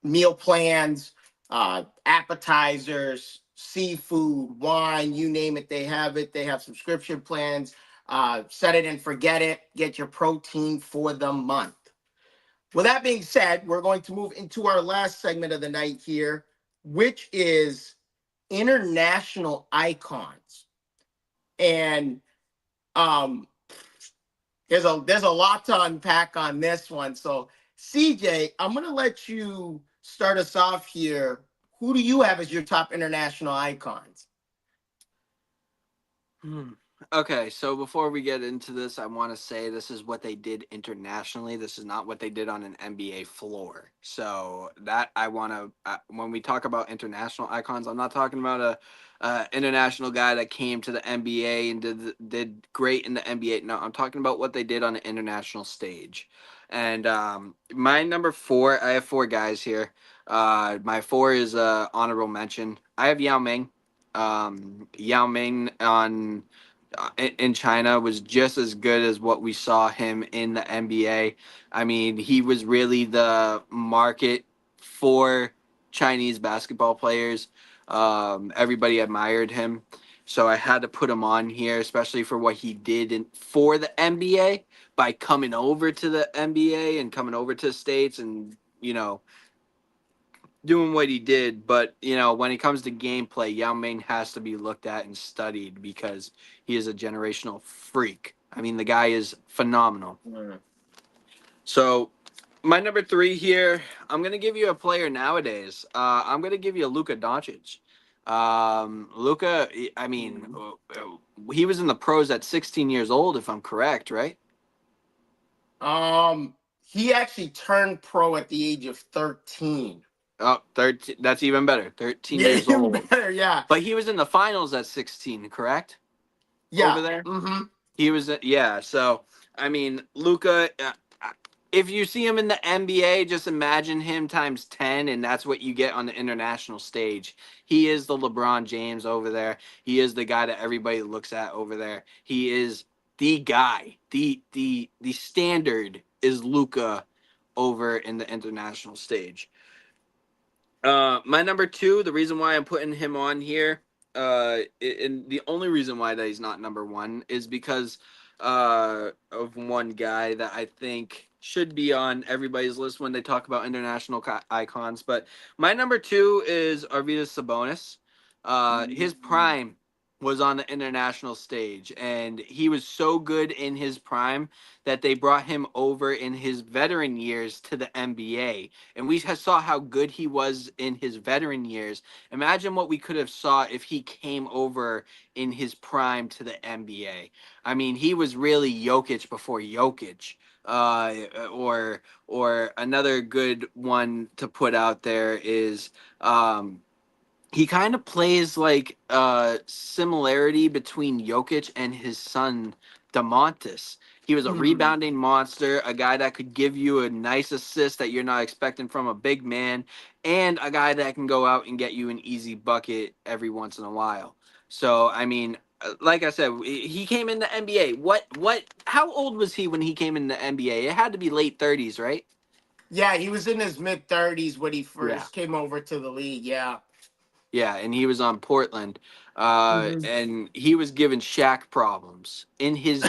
Meal plans, appetizers, seafood, wine, you name it, they have it. They have subscription plans. Set it and forget it. Get your protein for the month. With that being said, we're going to move into our last segment of the night here, which is international icons. And there's a lot to unpack on this one. So, CJ, I'm going to let you start us off here. Who do you have as your top international icons? Okay, so before we get into this, I want to say this is what they did internationally. This is not what they did on an NBA floor. So that I want to, when we talk about international icons, I'm not talking about a international guy that came to the NBA and did great in the NBA. No, I'm talking about what they did on an international stage. And my number 4, I have 4 guys here. My 4 is honorable mention. I have Yao Ming. Yao Ming on in China was just as good as what we saw him in the NBA. I mean, he was really the market for Chinese basketball players. Everybody admired him. So I had to put him on here, especially for what he did for the NBA by coming over to the NBA and coming over to the States and, doing what he did. But, when it comes to gameplay, Yao Ming has to be looked at and studied because he is a generational freak. I mean, the guy is phenomenal. So my number 3 here, I'm going to give you a player nowadays. I'm going to give you Luka Doncic. Luka, I mean, he was in the pros at 16 years old, if I'm correct, right? He actually turned pro at the age of 13. Oh, 13. That's even better. 13 years old. Better, yeah. But he was in the finals at 16, correct? Yeah. Over there? Mm-hmm. He was, yeah. So, I mean, Luka, if you see him in the NBA, just imagine him times 10, and that's what you get on the international stage. He is the LeBron James over there. He is the guy that everybody looks at over there. He is the guy. The standard is Luka over in the international stage. My number 2, the reason why I'm putting him on here, and the only reason why that he's not number 1 is because of one guy that I think should be on everybody's list when they talk about international icons. But my number 2 is Arvydas Sabonis. His prime was on the international stage, and he was so good in his prime that they brought him over in his veteran years to the NBA. And we saw how good he was in his veteran years. Imagine what we could have saw if he came over in his prime to the NBA. I mean, he was really Jokic before Jokic. Or another good one to put out there is he kind of plays like a similarity between Jokic and his son DeMontis. He was a rebounding monster, a guy that could give you a nice assist that you're not expecting from a big man, and a guy that can go out and get you an easy bucket every once in a while. So, I mean, like I said, he came in the NBA. How old was he when he came in the NBA? It had to be late 30s, right? Yeah, he was in his mid-30s when he Yeah. first came over to the league. Yeah. Yeah, and he was on Portland, Mhm. and he was giving Shaq problems in his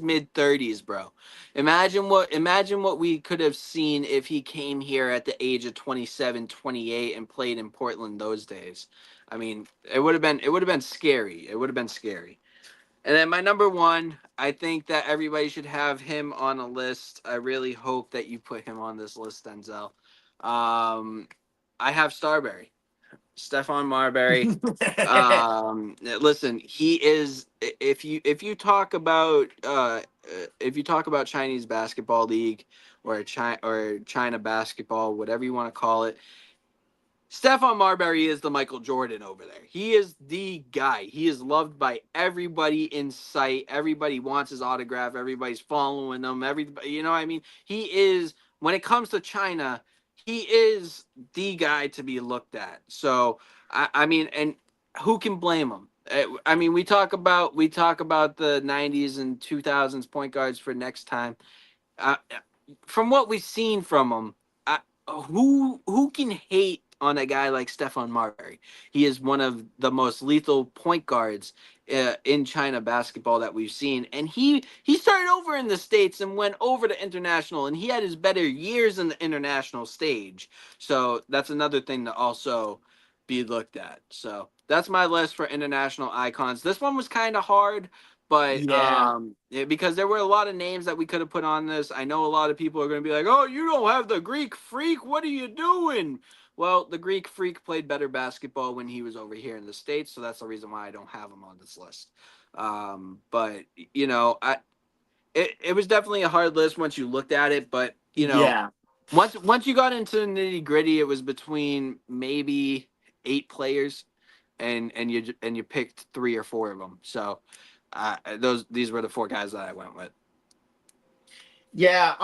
mid 30s, bro. Imagine what we could have seen if he came here at the age of 27, 28, and played in Portland those days. I mean, it would have been scary. It would have been scary. And then my number one, I think that everybody should have him on a list. I really hope that you put him on this list, Denzel. I have Starberry. Stephon Marbury. Listen, he is. If you talk about Chinese basketball league or China basketball, whatever you want to call it, Stephon Marbury is the Michael Jordan over there. He is the guy. He is loved by everybody in sight. Everybody wants his autograph. Everybody's following him. Everybody, you know what I mean? He is, when it comes to China, he is the guy to be looked at. So, I mean, and who can blame him? I mean, we talk about the 90s and 2000s point guards for next time. Uh, from what we've seen from him, I, who can hate on a guy like Stephon Marbury? He is one of the most lethal point guards in China basketball that we've seen, and he started over in the States and went over to international, and he had his better years in the international stage. So that's another thing to also be looked at. So that's my list for international icons. This one was kind of hard, but Yeah. because there were a lot of names that we could have put on this. I know a lot of people are going to be like, "Oh, you don't have the Greek Freak. What are you doing?" Well, the Greek Freak played better basketball when he was over here in the States, so that's the reason why I don't have him on this list. But you know, it was definitely a hard list once you looked at it. But you know, Yeah. once you got into the nitty gritty, it was between maybe 8 players, and you picked 3 or 4 of them. So these were the 4 guys that I went with. Yeah.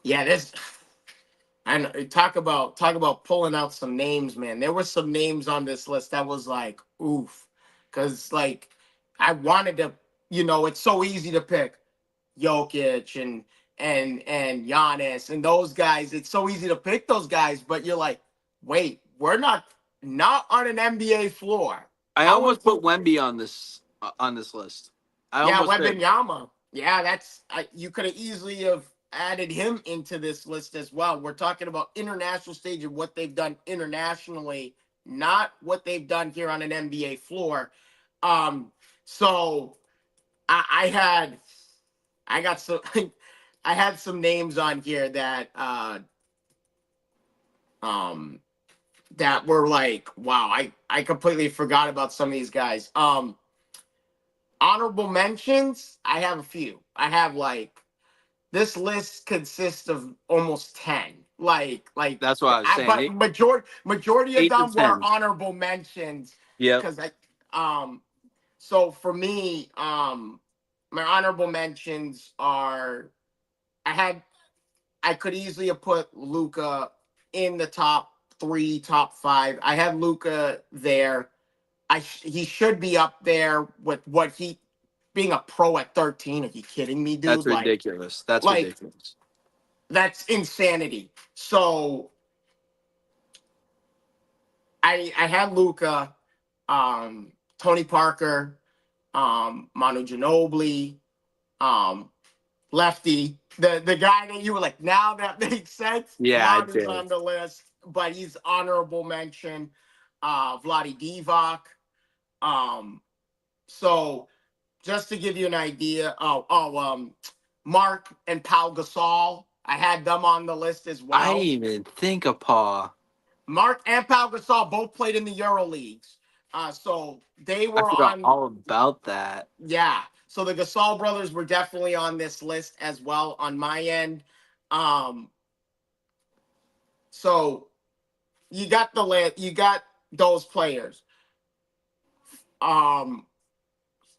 Yeah. This. And talk about pulling out some names, man. There were some names on this list that was like, oof, because like I wanted to, it's so easy to pick Jokic and Giannis and those guys. It's so easy to pick those guys, but you're like, wait, we're not on an NBA floor. I How almost put important? Wemby on this list. I Yeah, almost did. Wembanyama. Yeah, you could have easily have added him into this list as well. We're talking about international stage and what they've done internationally, not what they've done here on an NBA floor. So I had I got some I had some names on here um that were like, wow, I completely forgot about some of these guys. Honorable mentions, I have a few. I have like this list consists of almost 10. Like That's what I was saying. but majority of Eight to them were 10. honorable mentions Yep. because I so for me, my honorable mentions are I could easily have put Luca in the top 3, top 5. I have Luca there. He should be up there with what he being a pro at 13. Are you kidding me, That's dude? ridiculous. That's Like ridiculous. that's insanity. So I had Luca, Tony Parker, Manu Ginobili, um, Lefty, the guy that you were like, now that makes sense. Yeah, I Manu's did. on the list, but he's honorable mention. Vlade Divac. So just to give you an idea, Mark and Pau Gasol, I had them on the list as I well. didn't even think of Paul. Mark and Pau Gasol both played in the Euro Leagues. So they I were forgot on, all about that. yeah. So the Gasol brothers were definitely on this list as well on my end. So you got you got those players.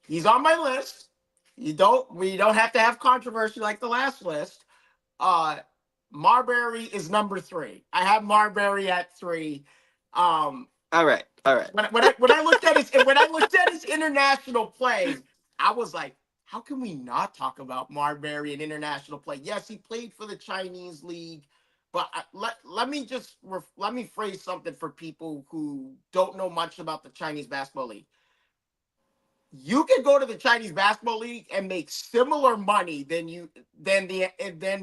He's on my list. We don't have to have controversy like the last list. Marbury is number 3. I have Marbury at 3. All right. When I looked at his international play, I was like, how can we not talk about Marbury in international play? Yes, he played for the Chinese league, but let me phrase something for people who don't know much about the Chinese basketball league. You can go to the Chinese basketball league and make similar money than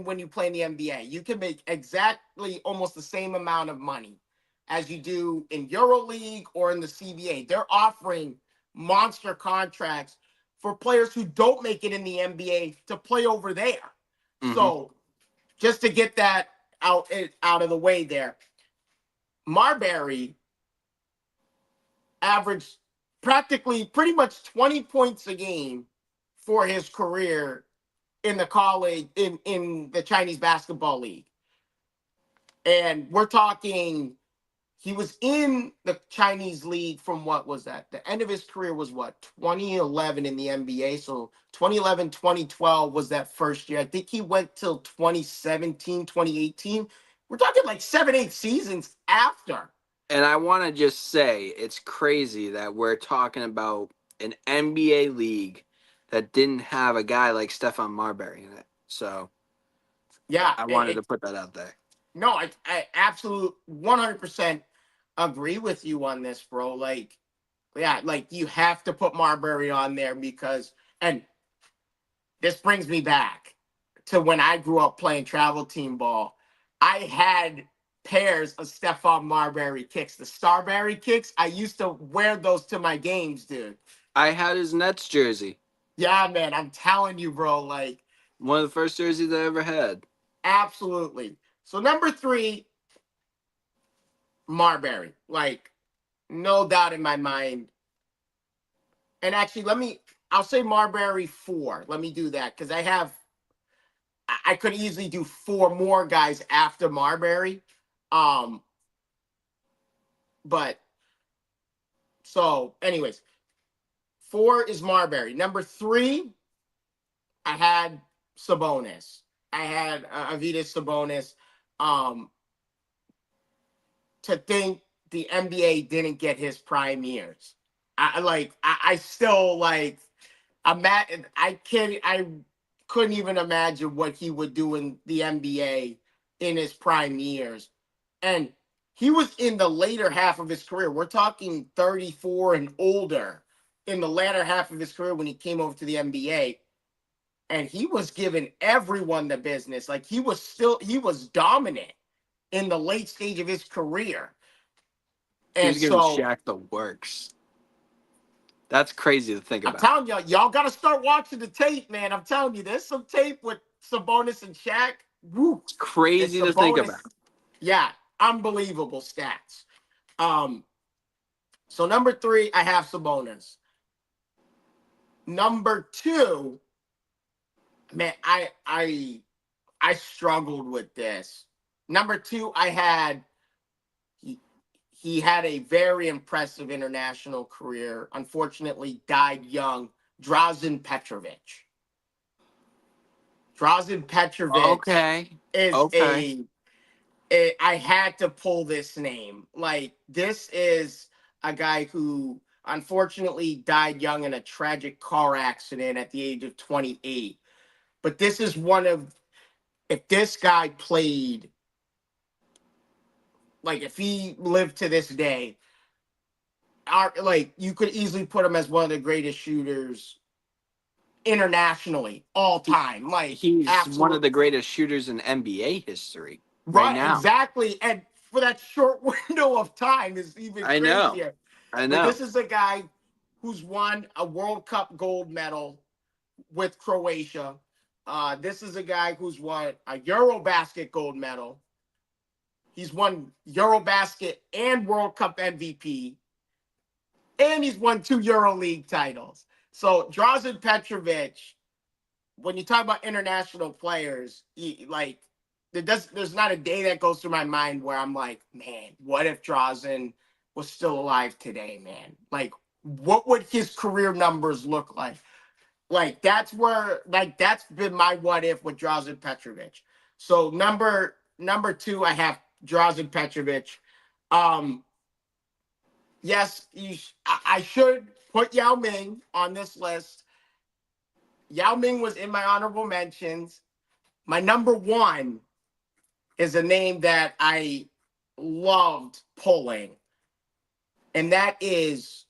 when you play in the NBA. You can make exactly almost the same amount of money as you do in EuroLeague or in the CBA. They're offering monster contracts for players who don't make it in the NBA to play over there. Mm-hmm. So just to get that out of the way there, Marbury averaged pretty much 20 points a game for his career in the college in the Chinese basketball league. And we're talking, he was in the Chinese league from what was that? The end of his career was what? 2011 in the NBA. So 2011, 2012 was that first year. I think he went till 2017, 2018. We're talking like 7-8 seasons after. And I want to just say it's crazy that we're talking about an NBA league that didn't have a guy like Stephon Marbury in it. So Yeah, I wanted to put that out there. No, I absolutely 100% agree with you on this, bro. Like, yeah, like you have to put Marbury on there because, and this brings me back to when I grew up playing travel team ball. I had pairs of Stephon Marbury kicks, the Starberry kicks. I used to wear those to my games, dude. I had his Nets jersey. Yeah, man, I'm telling you, bro. Like, one of the first jerseys I ever had. Absolutely. So number 3, Marbury. Like, no doubt in my mind. And actually, I'll say Marbury 4. Let me do that because I could easily do 4 more guys after Marbury. But so anyways, 4 is Marbury. Number 3, I had Sabonis. I had Arvydas Sabonis. To think the NBA didn't get his prime years. I still like I couldn't even imagine what he would do in the NBA in his prime years. And he was in the later half of his career. We're talking 34 and older in the latter half of his career when he came over to the NBA. And he was giving everyone the business. Like he was dominant in the late stage of his career. He was giving Shaq the works. That's crazy to think about. I'm telling y'all got to start watching the tape, man. I'm telling you, there's some tape with Sabonis and Shaq. Woo. It's crazy to think about. Yeah, unbelievable stats. So number 3, I have Sabonis. Number 2, man, I struggled with this. Number 2, I had he had a very impressive international career. Unfortunately, died young. Drazen Petrovic. Drazen Petrovic is I had to pull this name. Like, this is a guy who unfortunately died young in a tragic car accident at the age of 28. But this is if this guy played, like if he lived to this day, you could easily put him as one of the greatest shooters internationally all time. Like he's one of the greatest shooters in NBA history right now. Exactly. And for that short window of time is even I crazier. I But know. this is a guy who's won a World Cup gold medal with Croatia. This is a guy who's won a Eurobasket gold medal. He's won Eurobasket and World Cup MVP. And he's won 2 EuroLeague titles. So Drazen Petrovic, when you talk about international players, there's not a day that goes through my mind where I'm like, man, what if Drazen was still alive today, man? Like, what would his career numbers look like? Like, that's been my what if with Drazen Petrovic. So number 2, I have Drazen Petrovic. Yes, I should put Yao Ming on this list. Yao Ming was in my honorable mentions. My number 1 is a name that I loved pulling, and that is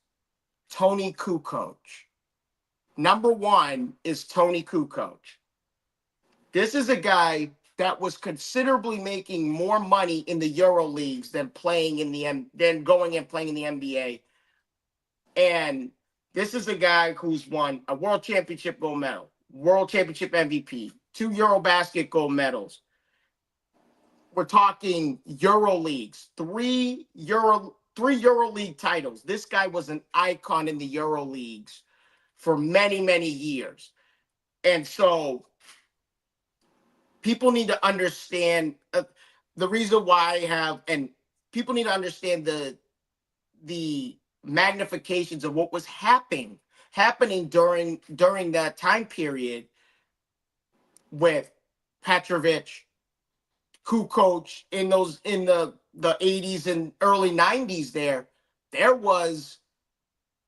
Tony Kukoc. Number 1 is Tony Kukoc. This is a guy that was considerably making more money in the Euro leagues than going and playing in the NBA. And this is a guy who's won a World Championship gold medal, World Championship MVP, 2 Eurobasket gold medals. We're talking Euro leagues, 3 Euro League titles. This guy was an icon in the Euro leagues for many, many years. And so people need to understand the reason why people need to understand the magnifications of what was happening during that time period with Petrovic, Kukoc in the 80s and early 90s. There was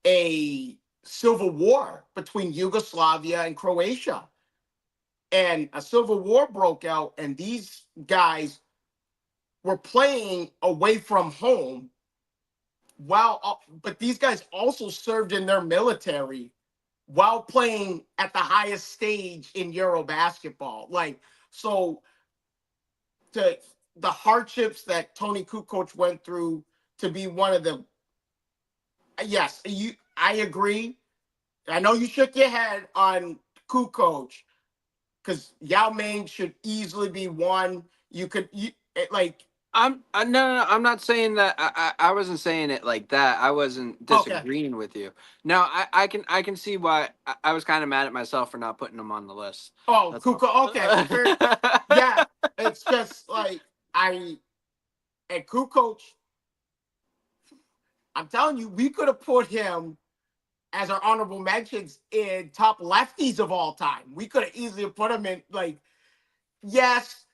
a civil war between Yugoslavia and Croatia. And a civil war broke out, and these guys were playing away from home but these guys also served in their military while playing at the highest stage in Euro basketball. So the hardships that Tony Kukoc went through to be one of the, yes, I agree. I know you shook your head on Kukoc because Yao Ming should easily be one. No, I'm not saying that. I wasn't saying it like that. I wasn't disagreeing with you. No, I can see why I was kind of mad at myself for not putting him on the list. Oh, That's Kukoc. all. Okay, yeah, it's just like and Kukoc. I'm telling you, we could have put him as our honorable mentions in top lefties of all time. We could have easily put him in yes,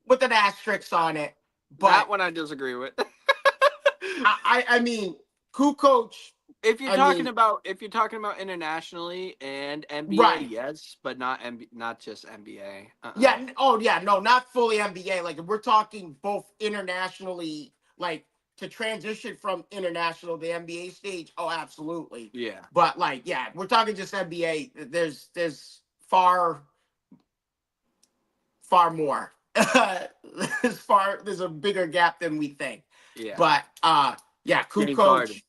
with an asterisk on it. But that one I disagree with. I mean, Kukoc. If you're talking about internationally and NBA, right? Yes, but not just NBA. Yeah. Oh, yeah. No, not fully NBA. Like, if we're talking both internationally, like to transition from international to NBA stage. Oh, absolutely. Yeah. But we're talking just NBA. There's far more. There's a bigger gap than we think. Yeah. But Kukoc.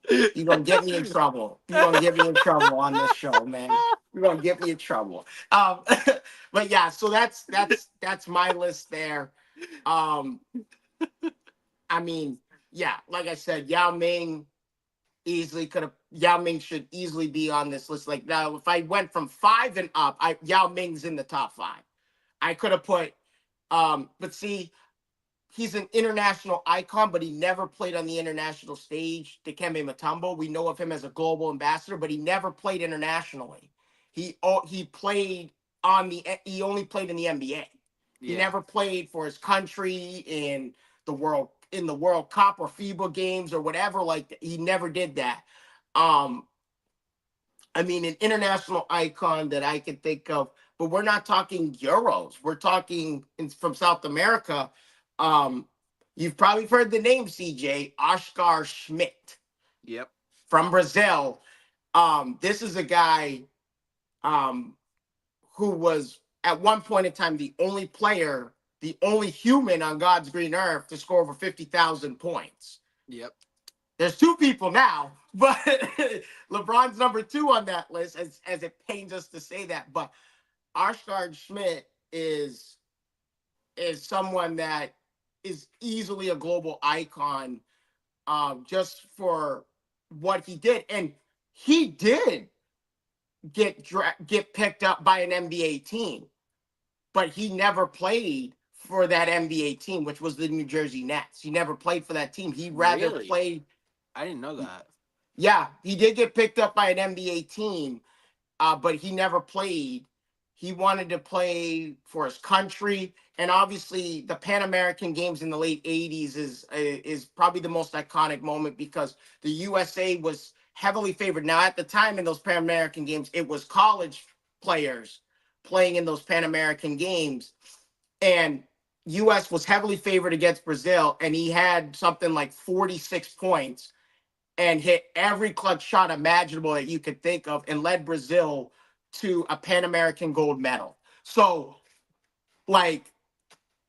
You're gonna get me in trouble. You're gonna get me in trouble on this show, man. You're gonna get me in trouble. But yeah, so that's my list there. I mean, yeah, like I said, Yao Ming should easily be on this list. Like, now, if I went from 5 and up, Yao Ming's in the top 5. I could have put, but see, he's an international icon, but he never played on the international stage. Dikembe Mutombo, we know of him as a global ambassador, but he never played internationally. He only played in the NBA. Yeah. He never played for his country in the World Cup or FIBA games or whatever. He never did that. I mean, an international icon that I can think of, but we're not talking Euros. We're talking from South America. You've probably heard the name, CJ, Oscar Schmidt. Yep. From Brazil. This is a guy who was at one point in time, the only player, the only human on God's green earth to score over 50,000 points. Yep. There's two people now, but LeBron's number 2 on that list, as it pains us to say that. But Oscar Schmidt is someone that is easily a global icon, just for what he did. And he did get picked up by an NBA team, but he never played for that NBA team, which was the New Jersey Nets. He never played for that team. He rather Really? played. I didn't know that. Yeah, he did get picked up by an NBA team, but he never played. He wanted to play for his country, and obviously the Pan American Games in the late '80s is probably the most iconic moment because the USA was heavily favored. Now, at the time in those Pan American Games, it was college players playing in those Pan American Games, and US was heavily favored against Brazil, and he had something like 46 points and hit every clutch shot imaginable that you could think of and led Brazil to a Pan American gold medal. So, like,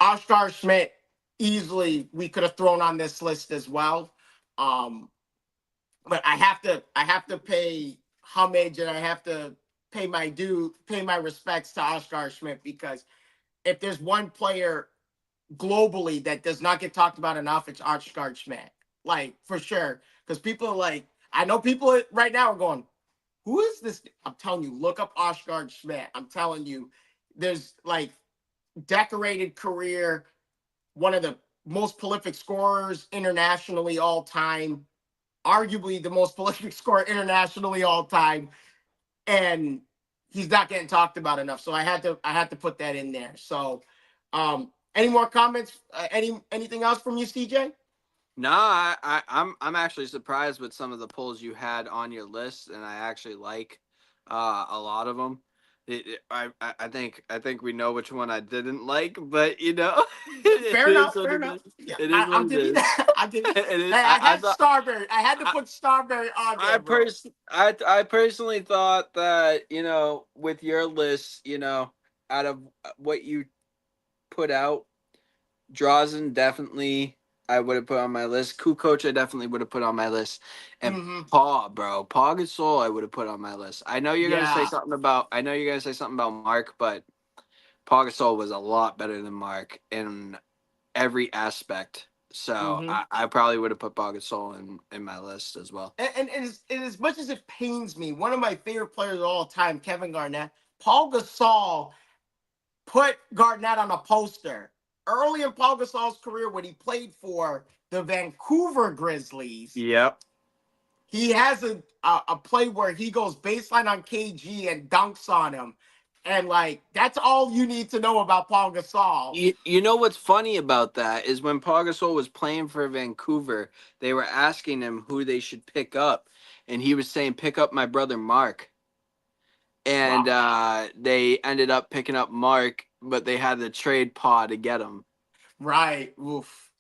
Oscar Schmidt, easily we could have thrown on this list as well. But I have to pay homage, and I have to pay my respects to Oscar Schmidt, because if there's one player globally that does not get talked about enough, it's Oscar Schmidt. Like, for sure. Because people are like, I know people right now are going, who is this? I'm telling you, look up Oscar Schmidt. I'm telling you, there's like decorated career, one of the most prolific scorers internationally all time, arguably the most prolific scorer internationally all time, and he's not getting talked about enough. So I had to put that in there. So, any more comments? Anything else from you, CJ? No, I'm actually surprised with some of the polls you had on your list, and I actually like a lot of them. I think we know which one I didn't like, but Fair enough. Fair enough. Yeah, It is I'll what give it you is. that. I'll give you. It is. I had thought Starberry. I had to put Starberry on there, bro. I personally thought that with your list, out of what you put out, Drazen definitely I would have put on my list. Kukoc I definitely would have put on my list. And Paul Gasol I would have put on my list. I know you're gonna say something about Mark, but Paul Gasol was a lot better than Mark in every aspect. So I probably would have put Paul Gasol in my list as well. And as much as it pains me, one of my favorite players of all time, Kevin Garnett, Paul Gasol put Garnett on a poster early in Paul Gasol's career when he played for the Vancouver Grizzlies. Yep. He has a play where he goes baseline on KG and dunks on him. And, like, that's all you need to know about Paul Gasol. You know what's funny about that is when Paul Gasol was playing for Vancouver, they were asking him who they should pick up. And he was saying, pick up my brother Mark. And they ended up picking up Mark, but they had to trade Paul to get him. Right. Oof.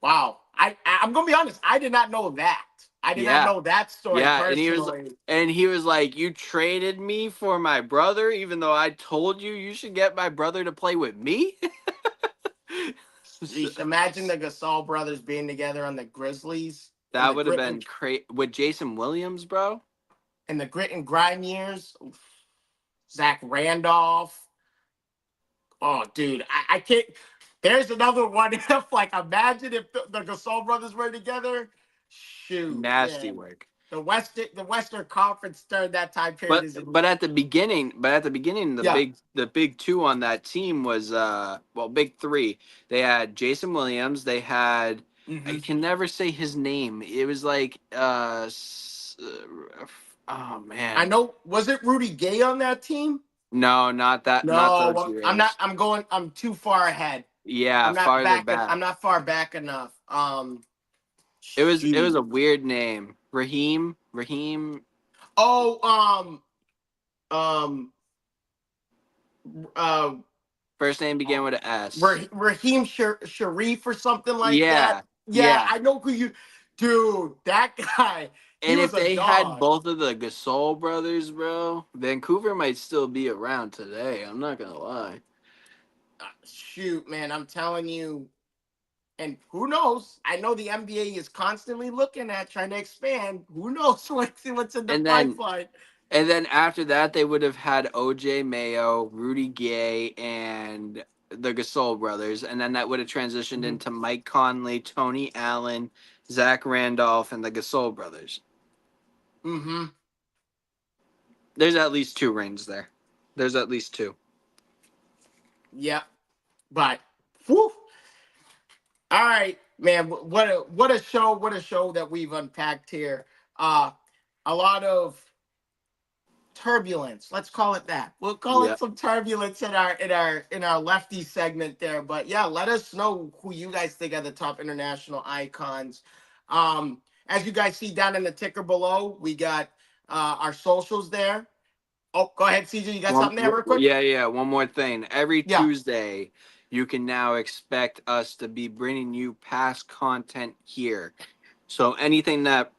Wow. I'm going to be honest. I did not know that. I did not know that story personally. And he was like, you traded me for my brother, even though I told you should get my brother to play with me? Jeez, imagine the Gasol brothers being together on the Grizzlies. That would have been crazy. With Jason Williams, bro? In the grit and grind years. Oof. Zach Randolph. Oh, dude. I can't. There's another one. Like, imagine if the Gasol brothers were together. Shoot, nasty work. The Western Conference during that time period. But at the beginning, the big two on that team was big three. They had Jason Williams. They had I can never say his name. It was like oh man. I know. Was it Rudy Gay on that team? No, not that. No, not those years. I'm not. I'm too far ahead. Yeah, farther back. I'm not far back enough. It was a weird name. Raheem. Oh, first name began with an S. Raheem Sharif or something like that. Yeah, I know who you, dude. That guy. And if was a they had dog. both of the Gasol brothers, bro, Vancouver might still be around today. I'm not gonna lie. Shoot, man, I'm telling you. And who knows? I know the NBA is constantly looking at trying to expand. Who knows what's in the And then pipeline? and then after that, they would have had OJ Mayo, Rudy Gay, and the Gasol brothers, and then that would have transitioned Mm-hmm. into Mike Conley, Tony Allen, Zach Randolph, and the Gasol brothers. Mm-hmm. There's at least two rings there. There's at least two. Yep. But whew. All right, man. What a show! What a show that we've unpacked here. A lot of turbulence. Let's call it that. We'll call Yeah. it some turbulence in our lefty segment there. But yeah, let us know who you guys think are the top international icons. As you guys see down in the ticker below, we got our socials there. Oh, go ahead, CJ. You got something there, real quick? Yeah. One more thing. Every Yeah. Tuesday, you can now expect us to be bringing you past content here. So anything that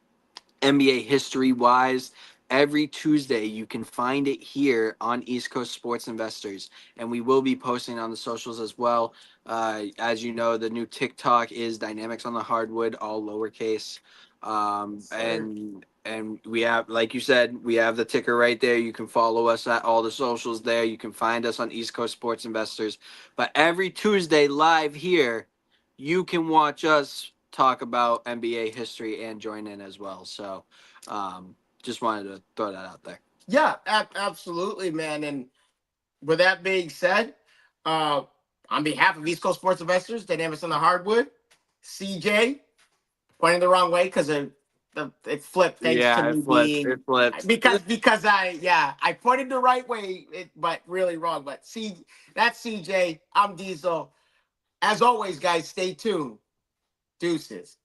NBA history wise, every Tuesday you can find it here on East Coast Sports Investors, and we will be posting on the socials as well. As you know, the new TikTok is Dynamics on the Hardwood, all lowercase. And we have, like you said, we have the ticker right there. You can follow us at all the socials there. You can find us on East Coast Sports Investors. But every Tuesday live here, you can watch us talk about NBA history and join in as well. So just wanted to throw that out there. Yeah, absolutely, man. And with that being said, on behalf of East Coast Sports Investors, Dynamics on the Hardwood, CJ, pointing the wrong way because it flipped thanks to Yeah, me it flipped. being It flipped. because I pointed the right way, but really wrong. But that's CJ. I'm Diesel. As always, guys, stay tuned. Deuces.